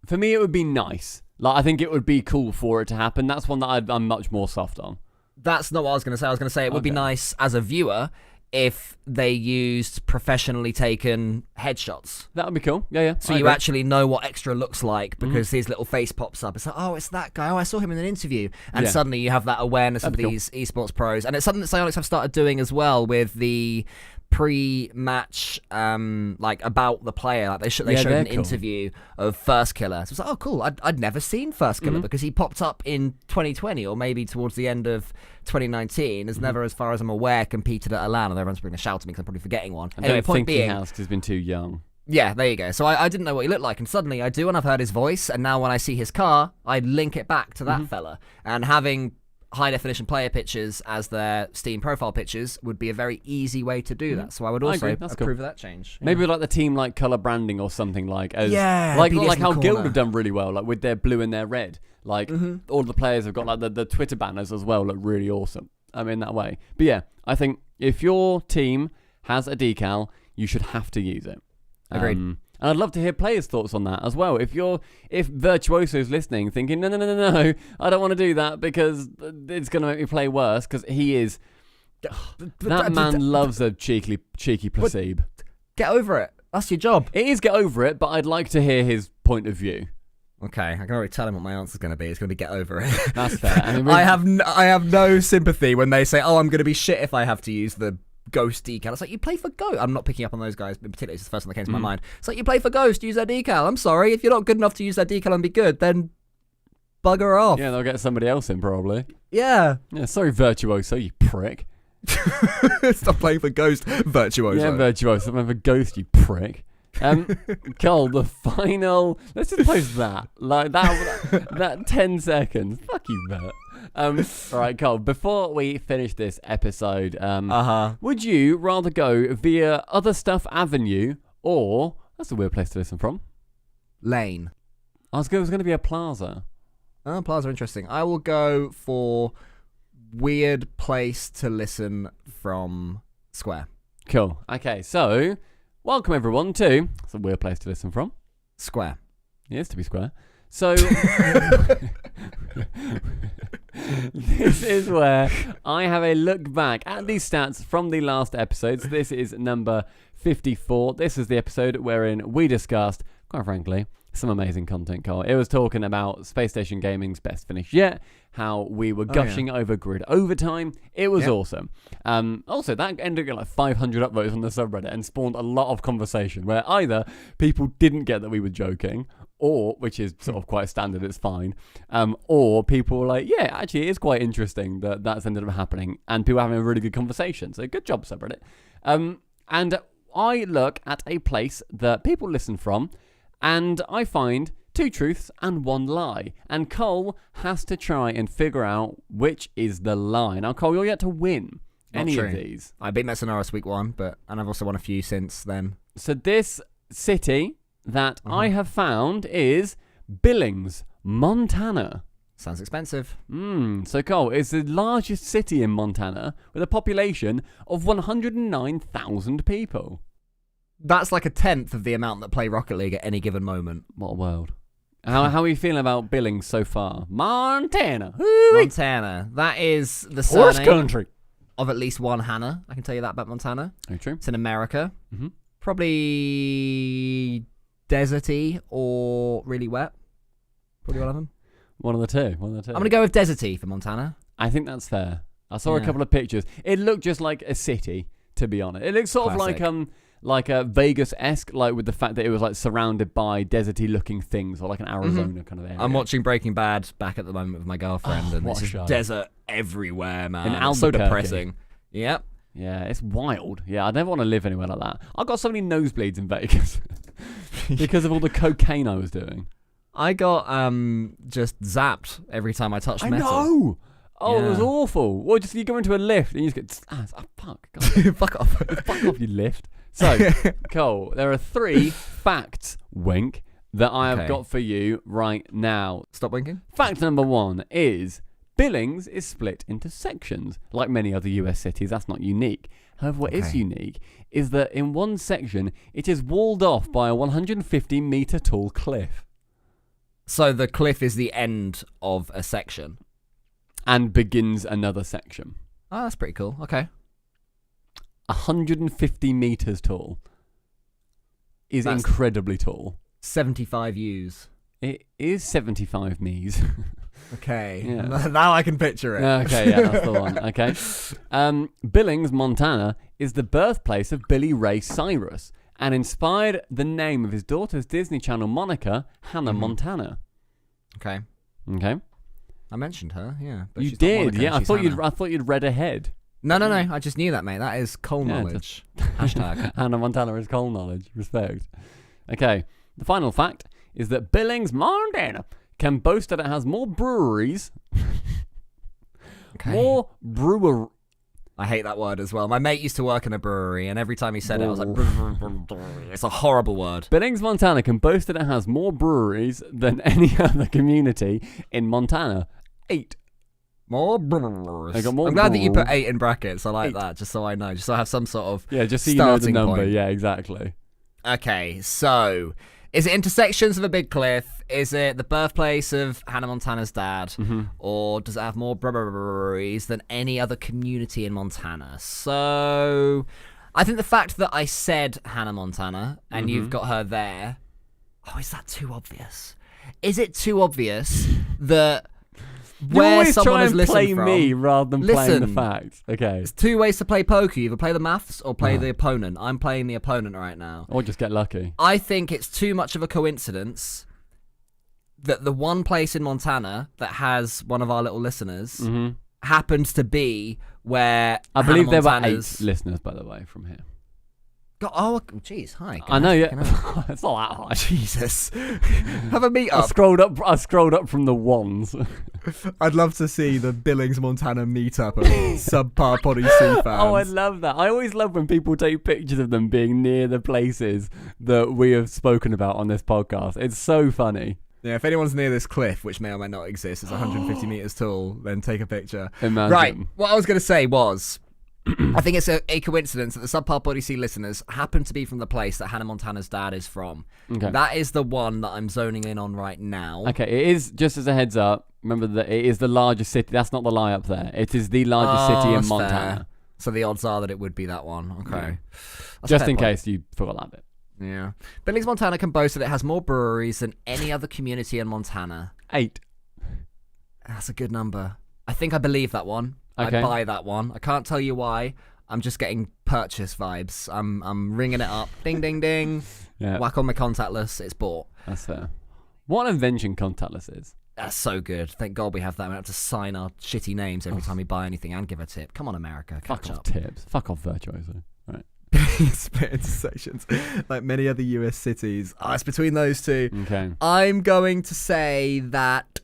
S2: for me, it would be nice. Like, I think it would be cool for it to happen. That's one that I'm much more soft on.
S1: That's not what I was going to say. I was going to say it would be nice as a viewer if they used professionally taken headshots.
S2: That would be cool. Yeah, yeah.
S1: So
S2: I
S1: you
S2: agree.
S1: actually know what extra looks like because his little face pops up. It's like, oh, it's that guy. Oh, I saw him in an interview. And
S2: Yeah.
S1: suddenly you have that awareness
S2: That'd
S1: of
S2: be cool.
S1: these esports pros. And it's something that Psyonix have started doing as well with the pre-match, like about the player. Like they showed
S2: they're
S1: an
S2: cool.
S1: interview of First Killer. So it's like, oh, cool. I'd never seen First Killer because he popped up in 2020 or maybe towards the end of 2019. Has never, as far as I'm aware, competed at a LAN. And everyone's going to shout at me because I'm probably forgetting one.
S2: I
S1: Anyway,
S2: don't
S1: point
S2: think
S1: being,
S2: he has because he's been too young.
S1: yeah, there you go. So I didn't know what he looked like, and suddenly I do, and I've heard his voice, and now when I see his car, I link it back to that fella. And having high-definition player pictures as their Steam profile pictures would be a very easy way to do that. So I would
S2: I
S1: also
S2: agree. That's
S1: approve of that change.
S2: Maybe like the team like color branding or something like as
S1: Yeah,
S2: like
S1: BDS in
S2: how
S1: the
S2: Guild
S1: corner.
S2: have done really well, like with their blue and their red. Like all the players have got like the Twitter banners as well, look really awesome. I mean that way. But yeah, I think if your team has a decal, you should have to use it.
S1: Agreed.
S2: And I'd love to hear players' thoughts on that as well. If Virtuoso's listening, thinking, no, I don't want to do that because it's going to make me play worse, because he is. That man loves a cheeky placebo.
S1: Get over it. That's your job.
S2: It is get over it, but I'd like to hear his point of view.
S1: Okay, I can already tell him what my answer's going to be. It's going to be get over it.
S2: That's fair. I mean,
S1: I have no sympathy when they say, oh, I'm going to be shit if I have to use the Ghost decal. It's like, you play for Ghost. I'm not picking up on those guys, but particularly it's the first one that came to my mind. It's like, you play for Ghost, use their decal. I'm sorry, if you're not good enough to use their decal and be good, then bugger off.
S2: Yeah, they'll get somebody else in probably.
S1: Yeah.
S2: Yeah, sorry, Virtuoso, you prick.
S1: Stop playing for Ghost, Virtuoso.
S2: Yeah, Virtuoso, stop playing for Ghost, you prick. Cole, the final. Let's just post that. Like that 10 seconds. Fuck you, Bert. All right, Cole. Before we finish this episode, would you rather go via Other Stuff Avenue or that's a weird place to listen from?
S1: Lane.
S2: It was going to be a Plaza.
S1: Oh, Plaza, interesting. I will go for weird place to listen from Square.
S2: Cool. Okay, so welcome everyone to. It's a weird place to listen from.
S1: Square.
S2: It is to be square. So this is where I have a look back at these stats from the last episodes. This is number 54. This is the episode wherein we discussed, quite frankly, some amazing content, Cole. It was talking about Space Station Gaming's best finish yet, how we were gushing over grid overtime. It was awesome. Also, that ended up getting like 500 upvotes on the subreddit and spawned a lot of conversation where either people didn't get that we were joking, or, which is sort of quite standard, it's fine, or people were like, yeah, actually it is quite interesting that that's ended up happening, and people having a really good conversation. So good job, subreddit. And I look at a place that people listen from, and I find 2 truths and 1 lie. And Cole has to try and figure out which is the lie. Now, Cole, you're yet to win any of these.
S1: I beat Messonaris week 1, and I've also won a few since then.
S2: So this city that I have found is Billings, Montana.
S1: Sounds expensive.
S2: So Cole, it's the largest city in Montana with a population of 109,000 people.
S1: That's like a tenth of the amount that play Rocket League at any given moment.
S2: What a world. How are you feeling about Billings so far? Montana.
S1: Montana. That is the
S2: Horse
S1: surname
S2: country.
S1: of at least one Hannah. I can tell you that about Montana.
S2: Very true.
S1: It's in America.
S2: Mm-hmm.
S1: Probably deserty or really wet. Probably one of them.
S2: One of the two.
S1: I'm going to go with deserty for Montana.
S2: I think that's fair. I saw a couple of pictures. It looked just like a city, to be honest. It looked sort
S1: Classic.
S2: of like a Vegas-esque, like with the fact that it was like surrounded by deserty looking things, or like an Arizona kind of area.
S1: I'm watching Breaking Bad back at the moment with my girlfriend, and
S2: what
S1: it's
S2: a
S1: just
S2: show.
S1: desert everywhere, man.
S2: In
S1: It's so
S2: Albuquerque.
S1: depressing. Yep.
S2: Yeah, it's wild. Yeah, I never want to live anywhere like that. I got so many nosebleeds in Vegas because of all the cocaine I was doing.
S1: I got just zapped every time I touched
S2: I
S1: metal.
S2: know. Oh, it was
S1: Yeah.
S2: awful. Well, just you go into a lift and you just get fuck. God.
S1: Fuck off.
S2: Fuck off, you lift. So, Cole, there are 3 facts, wink, that I have
S1: Okay.
S2: got for you right now.
S1: Stop winking.
S2: Fact number 1 is Billings is split into sections. Like many other US cities, that's not unique. However, what is
S1: Okay.
S2: unique is that in one section, it is walled off by a 150-meter tall cliff
S1: So the cliff is the end of a section.
S2: and begins another section.
S1: Oh, that's pretty cool. Okay.
S2: 150 meters tall. Is
S1: That's-
S2: incredibly tall.
S1: 75 U's.
S2: It is 75 Ms.
S1: Okay.
S2: Yeah.
S1: Now I can picture it.
S2: Okay, yeah, that's the one. Okay. Billings, Montana is the birthplace of Billy Ray Cyrus and inspired the name of his daughter's Disney Channel moniker, Hannah Montana.
S1: Okay.
S2: Okay.
S1: I mentioned her, yeah. But
S2: You
S1: she's not
S2: did,
S1: Monica,
S2: yeah. I
S1: she's
S2: thought
S1: Hannah.
S2: you'd read ahead.
S1: No. I just knew that, mate. That is coal
S2: Yeah,
S1: knowledge. Hashtag.
S2: Hannah Montana is coal knowledge. Respect. Okay. The final fact is that Billings, Montana can boast that it has more breweries,
S1: Okay.
S2: more brewer.
S1: I hate that word as well. My mate used to work in a brewery, and every time he said it, I was like, it's a horrible word.
S2: Billings, Montana can boast that it has more breweries than any other community in Montana. 8.
S1: More brewers.
S2: I got more
S1: I'm glad that you put
S2: brewers.
S1: 8 in brackets. I like
S2: 8.
S1: that, just so I know, just so I have some sort of
S2: Yeah, just so you know the
S1: starting
S2: number.
S1: point.
S2: Yeah, exactly.
S1: Okay, so is it intersections of a big cliff? Is it the birthplace of Hannah Montana's dad? Or does it have more breweries than any other community in Montana? So I think the fact that I said Hannah Montana and you've got her there, is that too obvious? Is it too obvious that
S2: You
S1: where
S2: always
S1: someone
S2: try
S1: has
S2: and
S1: listened
S2: play
S1: from,
S2: me rather than playing the
S1: Listen.
S2: facts. Okay.
S1: There's 2 ways to play poker. You either play the maths or play the opponent. I'm playing the opponent right now.
S2: Or just get lucky.
S1: I think it's too much of a coincidence that the one place in Montana that has one of our little listeners happens to be where
S2: I believe there were
S1: Montana's...
S2: 8 listeners, by the way, from here.
S1: Oh, jeez, hi.
S2: I know, yeah.
S1: Fucking hell.
S2: It's not that high.
S1: Jesus. Have a meet
S2: I
S1: up.
S2: scrolled up from the ones.
S1: I'd love to see the Billings, Montana meetup of SubPar Poddy C fans.
S2: Oh, I love that. I always love when people take pictures of them being near the places that we have spoken about on this podcast. It's so funny.
S1: Yeah, if anyone's near this cliff, which may or may not exist, it's 150 meters tall, then take a picture.
S2: Imagine.
S1: Right, what I was going to say was, I think it's a coincidence that the SubPar Poddy C listeners happen to be from the place that Hannah Montana's dad is from.
S2: Okay.
S1: That is the one that I'm zoning in on right now.
S2: Okay, it is, just as a heads up, remember that it is the largest city. That's not the lie up there. It is the largest city in
S1: that's
S2: Montana.
S1: fair. So the odds are that it would be that one. Okay.
S2: Yeah.
S1: That's a
S2: Just
S1: fair
S2: in
S1: point.
S2: case you forgot that bit.
S1: Yeah. Billings, Montana can boast that it has more breweries than any other community in Montana.
S2: 8.
S1: That's a good number. I think I believe that one.
S2: Okay.
S1: I buy that one. I can't tell you why. I'm just getting purchase vibes. I'm ringing it up. Ding, ding, ding.
S2: Yeah,
S1: Whack on my contactless. It's bought.
S2: that's fair. What an invention contactless is.
S1: That's so good. Thank God we have that. We don't have to sign our shitty names every time we buy anything and give a tip. Come on, America.
S2: Fuck
S1: Catch
S2: off
S1: up.
S2: tips. Fuck off Virtuoso. Right.
S1: Split into sections. Like many other US cities. It's between those two.
S2: Okay.
S1: I'm going to say that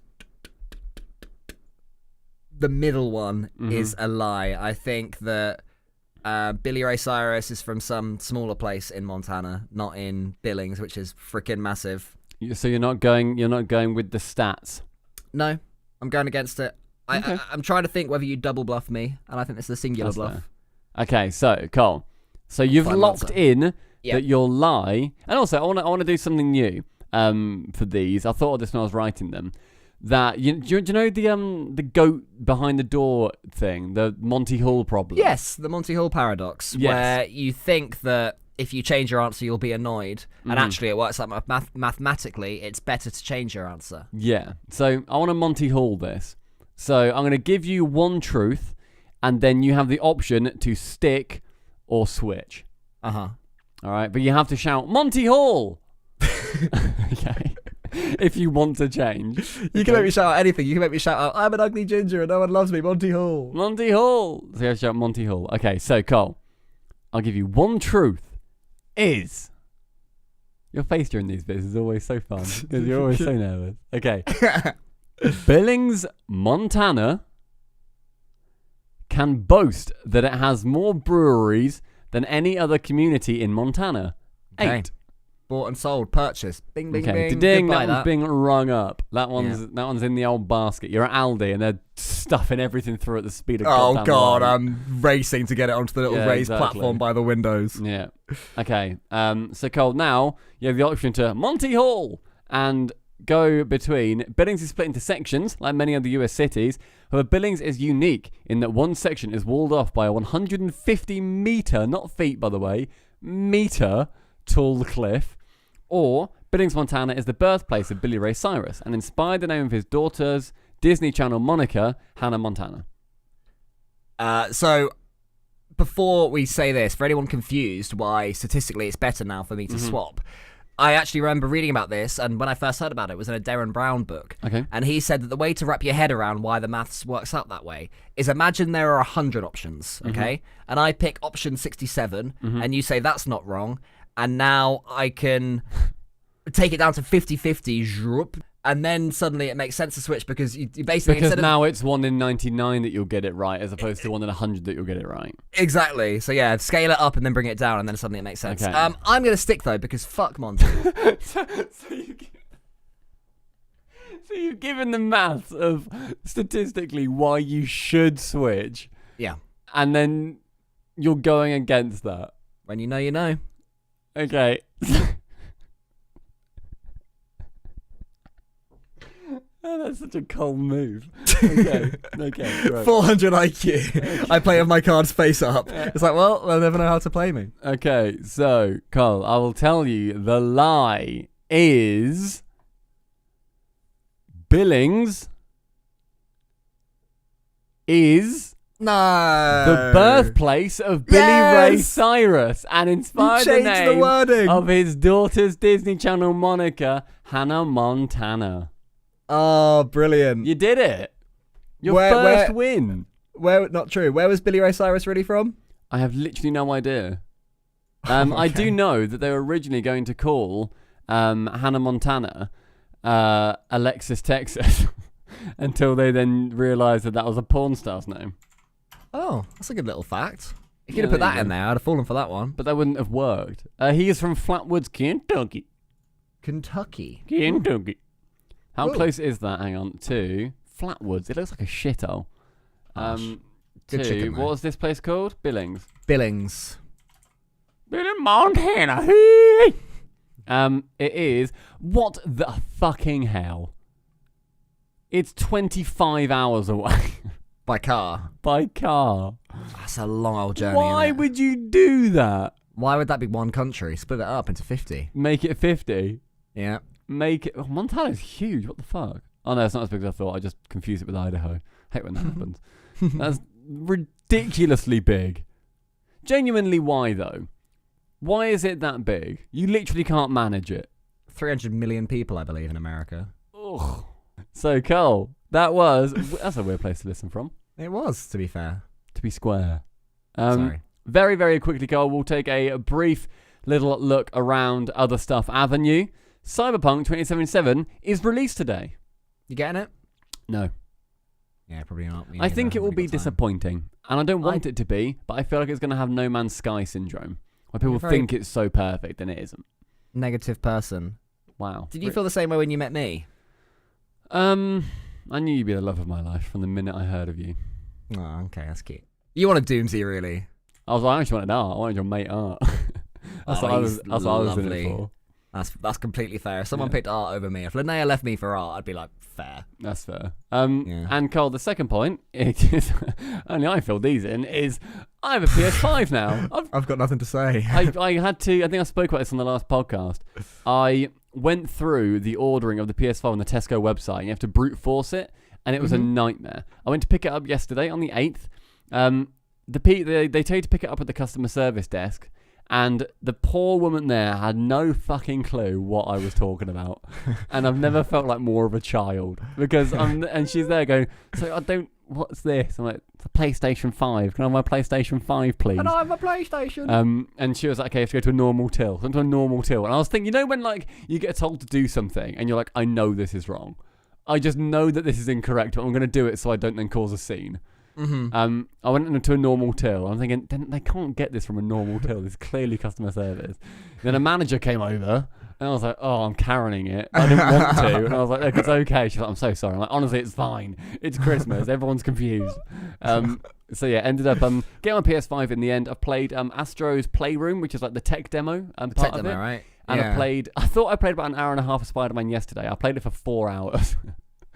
S1: the middle one is a lie. I think that Billy Ray Cyrus is from some smaller place in Montana, not in Billings, which is freaking massive.
S2: So you're not going with the stats.
S1: No, I'm going against it.
S2: Okay.
S1: I'm trying to think whether you double bluff me, and I think this is a singular
S2: That's
S1: bluff.
S2: fair. Okay, so Cole, so you've
S1: Fine
S2: locked
S1: answer.
S2: in
S1: Yep.
S2: that your lie, and also I want to do something new for these. I thought of this when I was writing them. That do you know the goat behind the door thing, the Monty Hall problem?
S1: Yes, the Monty Hall paradox,
S2: Yes.
S1: where you think that if you change your answer, you'll be annoyed, and actually it works like mathematically, it's better to change your answer.
S2: Yeah. So I want to Monty Hall this. So I'm going to give you one truth, and then you have the option to stick or switch.
S1: Uh-huh.
S2: All right, but you have to shout Monty Hall. Okay. If you want to change,
S1: You can make me shout out anything. You can make me shout out, I'm an ugly ginger and no one loves me, Monty Hall.
S2: Monty Hall. So you have to shout Monty Hall. Okay, so Cole, I'll give you one truth. Is your face during these bits is always so fun because you're always so nervous. Okay. Billings, Montana can boast that it has more breweries than any other community in Montana.
S1: Okay.
S2: 8.
S1: Bought and sold, purchased. Bing, bing,
S2: Okay,
S1: bing.
S2: ding,
S1: Goodbye,
S2: that one's being rung up. That one's
S1: Yeah.
S2: that one's in the old basket. You're at Aldi and they're stuffing everything through at the speed of
S1: Oh,
S2: goddamn
S1: God,
S2: light.
S1: I'm racing to get it onto the little
S2: Yeah,
S1: raised
S2: exactly.
S1: platform by the windows.
S2: Yeah. Okay. So Cole, now you have the option to Monty Hall, and go between... Billings is split into sections, like many other US cities. However, Billings is unique in that one section is walled off by a 150-meter, not feet, by the way, meter tall cliff. Or Billings, Montana is the birthplace of Billy Ray Cyrus and inspired the name of his daughter's Disney Channel moniker, Hannah Montana.
S1: So, before we say this, for anyone confused why statistically it's better now for me to swap, I actually remember reading about this, and when I first heard about it, it was in a Darren Brown book.
S2: Okay.
S1: And he said that the way to wrap your head around why the maths works out that way is imagine there are 100 options, okay? And I pick option 67, and you say that's not wrong, and now I can take it down to 50-50, and then suddenly it makes sense to switch because you basically...
S2: Because now it's 1 in 99 that you'll get it right as opposed to 1 in 100 that you'll get it right.
S1: Exactly. So yeah, scale it up and then bring it down and then suddenly it makes sense.
S2: Okay.
S1: I'm going to stick though because fuck Monty.
S2: So you've given the maths of statistically why you should switch.
S1: Yeah.
S2: And then you're going against that.
S1: When you know, you know.
S2: Okay. Oh, that's such a cold move. Okay, right.
S1: 400 IQ. I play with my cards face up. It's like, well, they'll never know how to play me.
S2: Okay, so, Carl, I will tell you the lie is Billings is
S1: No.
S2: the birthplace of Billy Ray Cyrus and inspired the
S1: changed the
S2: name
S1: wording.
S2: of his daughter's Disney Channel moniker, Hannah Montana.
S1: Oh, brilliant.
S2: You did it. Your
S1: Where-
S2: first
S1: where-
S2: win.
S1: Not true. Where was Billy Ray Cyrus really from?
S2: I have literally no idea. I do know that they were originally going to call Hannah Montana Alexis Texas until they then realised that was a porn star's name.
S1: Oh, that's a good little fact. If
S2: Yeah,
S1: you'd have put
S2: there
S1: that
S2: you
S1: in
S2: go.
S1: there, I'd have fallen for that one.
S2: But that wouldn't have worked. He is from Flatwoods, Kentucky.
S1: Kentucky.
S2: How
S1: Ooh.
S2: close is that? Hang on. To Flatwoods. It looks like a shithole.
S1: Good
S2: To
S1: chicken,
S2: what
S1: though.
S2: was this place called? Billings.
S1: Billings.
S2: Montana. It is. What the fucking hell? It's 25 hours away
S1: By car.
S2: by car.
S1: That's a long old journey.
S2: Why
S1: innit?
S2: would you do that?
S1: Why would that be one country? Split it up into 50.
S2: Make it 50.
S1: Yeah.
S2: Make it. Oh, Montana's huge. What the fuck? Oh no, it's not as big as I thought. I just confused it with Idaho. Hate when that happens. That's ridiculously big. Genuinely, why though? Why is it that big? You literally can't manage it.
S1: 300 million people, I believe, in America.
S2: Ugh. So, Cole, that's a weird place to listen from.
S1: It was, to be fair.
S2: To be square.
S1: Sorry.
S2: Very, very quickly, Cole, we'll take a brief little look around Other Stuff Avenue. Cyberpunk 2077 is released today.
S1: You getting it?
S2: No.
S1: Yeah, probably not. Me
S2: I
S1: neither.
S2: think it will
S1: Haven't
S2: be
S1: got time.
S2: disappointing. And I don't want it to be, but I feel like it's going to have No Man's Sky syndrome. Where people
S1: You're very-
S2: think it's so perfect and it isn't.
S1: Negative person.
S2: Wow.
S1: Did you feel the same way when you met me?
S2: I knew you'd be the love of my life from the minute I heard of you.
S1: Oh, okay, that's cute. You want a Doomsy, really?
S2: I actually wanted art. I wanted your mate art. That's what I was in
S1: lovely.
S2: it for.
S1: That's completely fair. If someone picked art over me, if Linnea left me for art, I'd be like, fair.
S2: That's fair.
S1: Yeah.
S2: And Cole, the second point, is, only I filled these in, is I have a PS5 now.
S1: I've got nothing to say.
S2: I had to, I think I spoke about this on the last podcast. I went through the ordering of the PS5 on the Tesco website, and you have to brute force it, and it was a nightmare. I went to pick it up yesterday on the 8th. They tell you to pick it up at the customer service desk, and the poor woman there had no fucking clue what I was talking about. And I've never felt like more of a child, because and she's there going, so what's this? I'm like, it's a PlayStation 5. Can I have my PlayStation 5, please?
S1: And I have a PlayStation.
S2: And she was like, okay, you have to go to a normal till. So I went to a normal till. And I was thinking, you know when like you get told to do something and you're like, I know this is wrong. I just know that this is incorrect, but I'm going to do it so I don't then cause a scene.
S1: Mm-hmm.
S2: I went into a normal till. I'm thinking, they can't get this from a normal till. It's clearly customer service. Then a manager came over, and I was like, oh, I'm carrying it. I didn't want to. And I was like, look, it's okay. She's like, I'm so sorry. I'm like, honestly, it's fine. It's Christmas. Everyone's confused. So yeah, ended up getting my PS5 in the end. I've played Astro's Playroom, which is like the tech demo part
S1: Tech
S2: of
S1: demo,
S2: it.
S1: right?
S2: And I thought I played about an hour and a half of Spider-Man yesterday. I played it for 4 hours.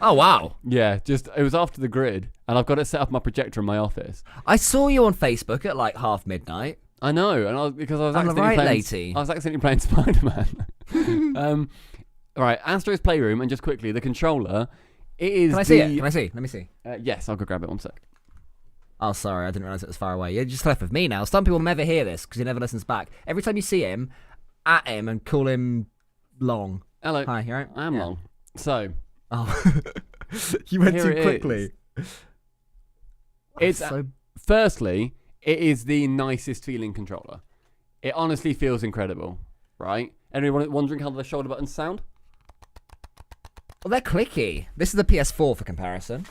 S1: Oh, wow.
S2: Yeah, it was after the grid, and I've got it set up in my projector in my office.
S1: I saw you on Facebook at like half midnight.
S2: I know, and because I was
S1: I'm
S2: accidentally
S1: right,
S2: playing,
S1: lady.
S2: I was accidentally playing Spider-Man. All right, Astro's Playroom, and just quickly, the controller. It is.
S1: Can I see it? Can I see? Let me see.
S2: Yes, I'll go grab it 1 sec.
S1: Oh, sorry, I didn't realise it was far away. You're just left with me now. Some people never hear this because he never listens back. Every time you see him, at him and call him long.
S2: Hello.
S1: Hi, you alright?
S2: I am long. So.
S1: Oh. You went
S2: Here
S1: too quickly.
S2: It's firstly, it is the nicest feeling controller. It honestly feels incredible, right? Anyone wondering how the shoulder buttons sound?
S1: Well, they're clicky. This is the PS4 for comparison.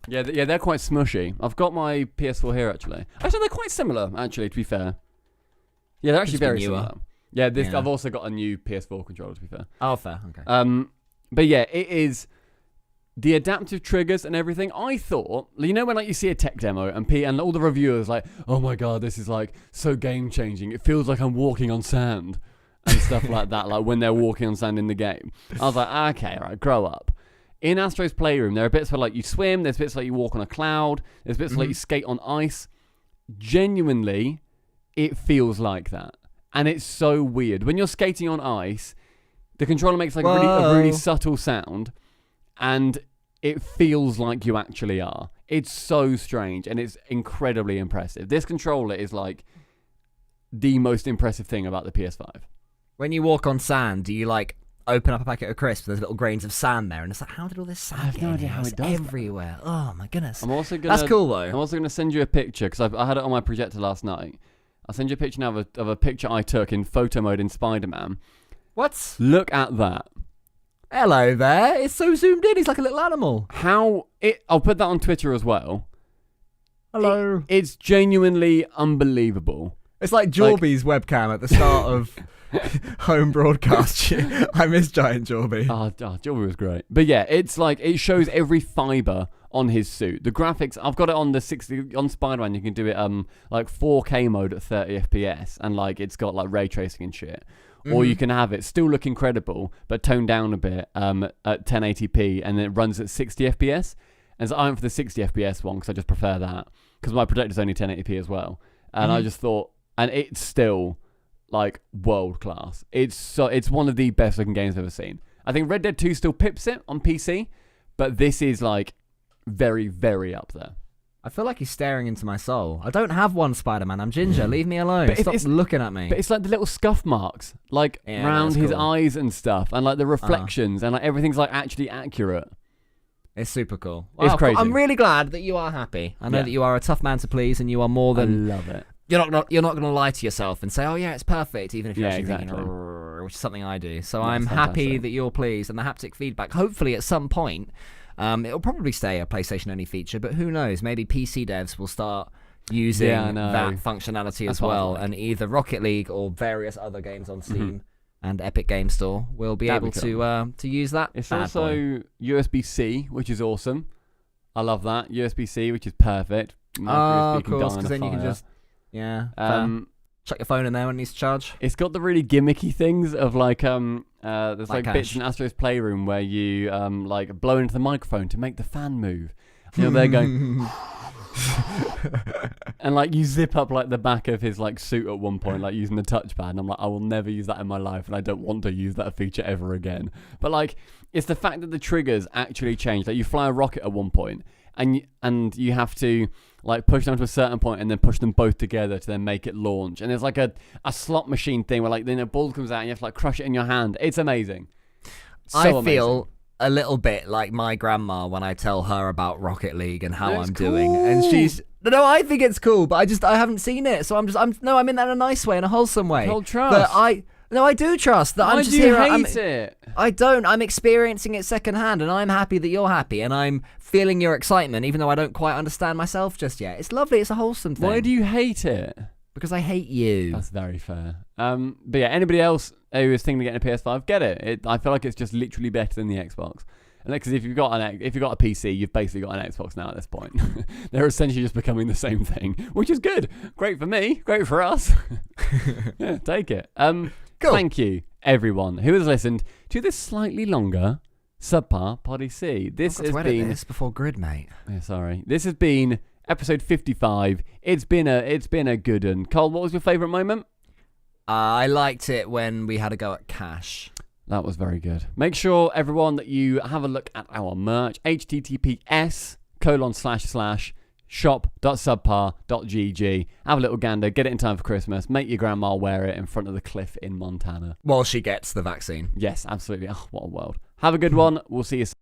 S2: Yeah, they're quite smushy. I've got my PS4 here, actually. Actually, they're quite similar, actually, to be fair. Yeah, they're actually very similar. Yeah, I've also got a new PS4 controller, to be fair.
S1: Oh, fair. Okay.
S2: But yeah, it is the adaptive triggers and everything. I thought, you know, when like you see a tech demo and all the reviewers like, oh my god, this is like so game changing. It feels like I'm walking on sand and stuff like that. Like when they're walking on sand in the game. I was like, okay, all right, grow up. In Astro's Playroom, there are bits where like you swim. There's bits like you walk on a cloud. There's bits where like you skate on ice. Genuinely, it feels like that, and it's so weird when you're skating on ice. The controller makes like a really subtle sound, and it feels like you actually are. It's so strange, and it's incredibly impressive. This controller is like the most impressive thing about the PS5.
S1: When you walk on sand, do you like open up a packet of crisps? There's little grains of sand there, and it's like, how did all this sand
S2: I have no idea how it does
S1: everywhere? That. Oh my goodness.
S2: That's
S1: cool though.
S2: I'm also gonna send you a picture because I had it on my projector last night. I'll send you a picture now of a picture I took in photo mode in Spider-Man.
S1: What?
S2: Look at that.
S1: Hello there. It's so zoomed in. He's like a little animal.
S2: I'll put that on Twitter as well.
S1: Hello.
S2: It's genuinely unbelievable.
S1: It's like Jorby's webcam at the start of home broadcast. I miss Giant Jorby.
S2: Jorby was great. But yeah, it's like it shows every fiber on his suit. The graphics, I've got it on the 60 on Spider-Man. You can do it like 4K mode at 30 FPS, and like it's got like ray tracing and shit. Or you can have it still look incredible, but toned down a bit at 1080p, and then it runs at 60 FPS. And so I went for the 60 FPS one because I just prefer that, because my projector's only 1080p as well. And I just thought, and it's still like world class. It's one of the best looking games I've ever seen. I think Red Dead 2 still pips it on PC, but this is like very, very up there.
S1: I feel like he's staring into my soul. I don't have one, Spider-Man. I'm ginger. Leave me alone.
S2: But
S1: Stop looking at me.
S2: But it's like the little scuff marks, like around his eyes and stuff, and like the reflections, and like everything's like actually accurate.
S1: It's super cool.
S2: It's crazy.
S1: I'm really glad that you are happy. I know that you are a tough man to please, and you are more than.
S2: I love it.
S1: You're not going to lie to yourself and say, "Oh yeah, it's perfect," even if you're actually
S2: exactly.
S1: thinking, which is something I do. So I'm happy that you're pleased, and the haptic feedback. Hopefully, at some point. It'll probably stay a PlayStation-only feature, but who knows? Maybe PC devs will start using that functionality as well, and either Rocket League or various other games on Steam and Epic Game Store will be able to use that.
S2: It's also USB-C, which is awesome. I love that. USB-C, which is perfect.
S1: Of course, because then you can just chuck your phone in there when it needs to charge.
S2: It's got the really gimmicky things of like there's like bits in Astro's Playroom where you like blow into the microphone to make the fan move. You know, they're going and like you zip up like the back of his like suit at one point, like using the touchpad, and I'm like, I will never use that in my life, and I don't want to use that feature ever again. But like it's the fact that the triggers actually change. Like you fly a rocket at one point and you have to like push them to a certain point and then push them both together to then make it launch. And there's like a slot machine thing where like then a ball comes out and you have to like crush it in your hand. It's amazing.
S1: I feel a little bit like my grandma when I tell her about Rocket League and how I'm doing, and she's I think it's cool, but I haven't seen it, so I'm in that in a nice way, in a wholesome way.
S2: Hold trust.
S1: But I do trust that.
S2: I'm just here. Hate it?
S1: I don't. I'm experiencing it secondhand, and I'm happy that you're happy, and I'm feeling your excitement, even though I don't quite understand myself just yet. It's lovely. It's a wholesome thing.
S2: Why do you hate it?
S1: Because I hate you.
S2: That's very fair. But yeah, anybody else who is thinking of getting a PS5, get it. I feel like it's just literally better than the Xbox. Because if you've got a PC, you've basically got an Xbox now at this point. They're essentially just becoming the same thing, which is good. Great for me. Great for us. Yeah, take it.
S1: Cool.
S2: Thank you, everyone who has listened to this slightly longer SubPar Poddy C. This
S1: I've
S2: has
S1: got to edit
S2: been.
S1: this before grid, mate.
S2: Yeah, sorry. This has been episode 55. It's been a good one. Cole, what was your favourite moment?
S1: I liked it when we had a go at Cash.
S2: That was very good. Make sure, everyone, that you have a look at our merch. https://shop.subpar.gg. Have a little gander. Get it in time for Christmas. Make your grandma wear it in front of the cliff in Montana.
S1: While she gets the vaccine.
S2: Yes, absolutely. Oh, what a world. Have a good one. We'll see you soon.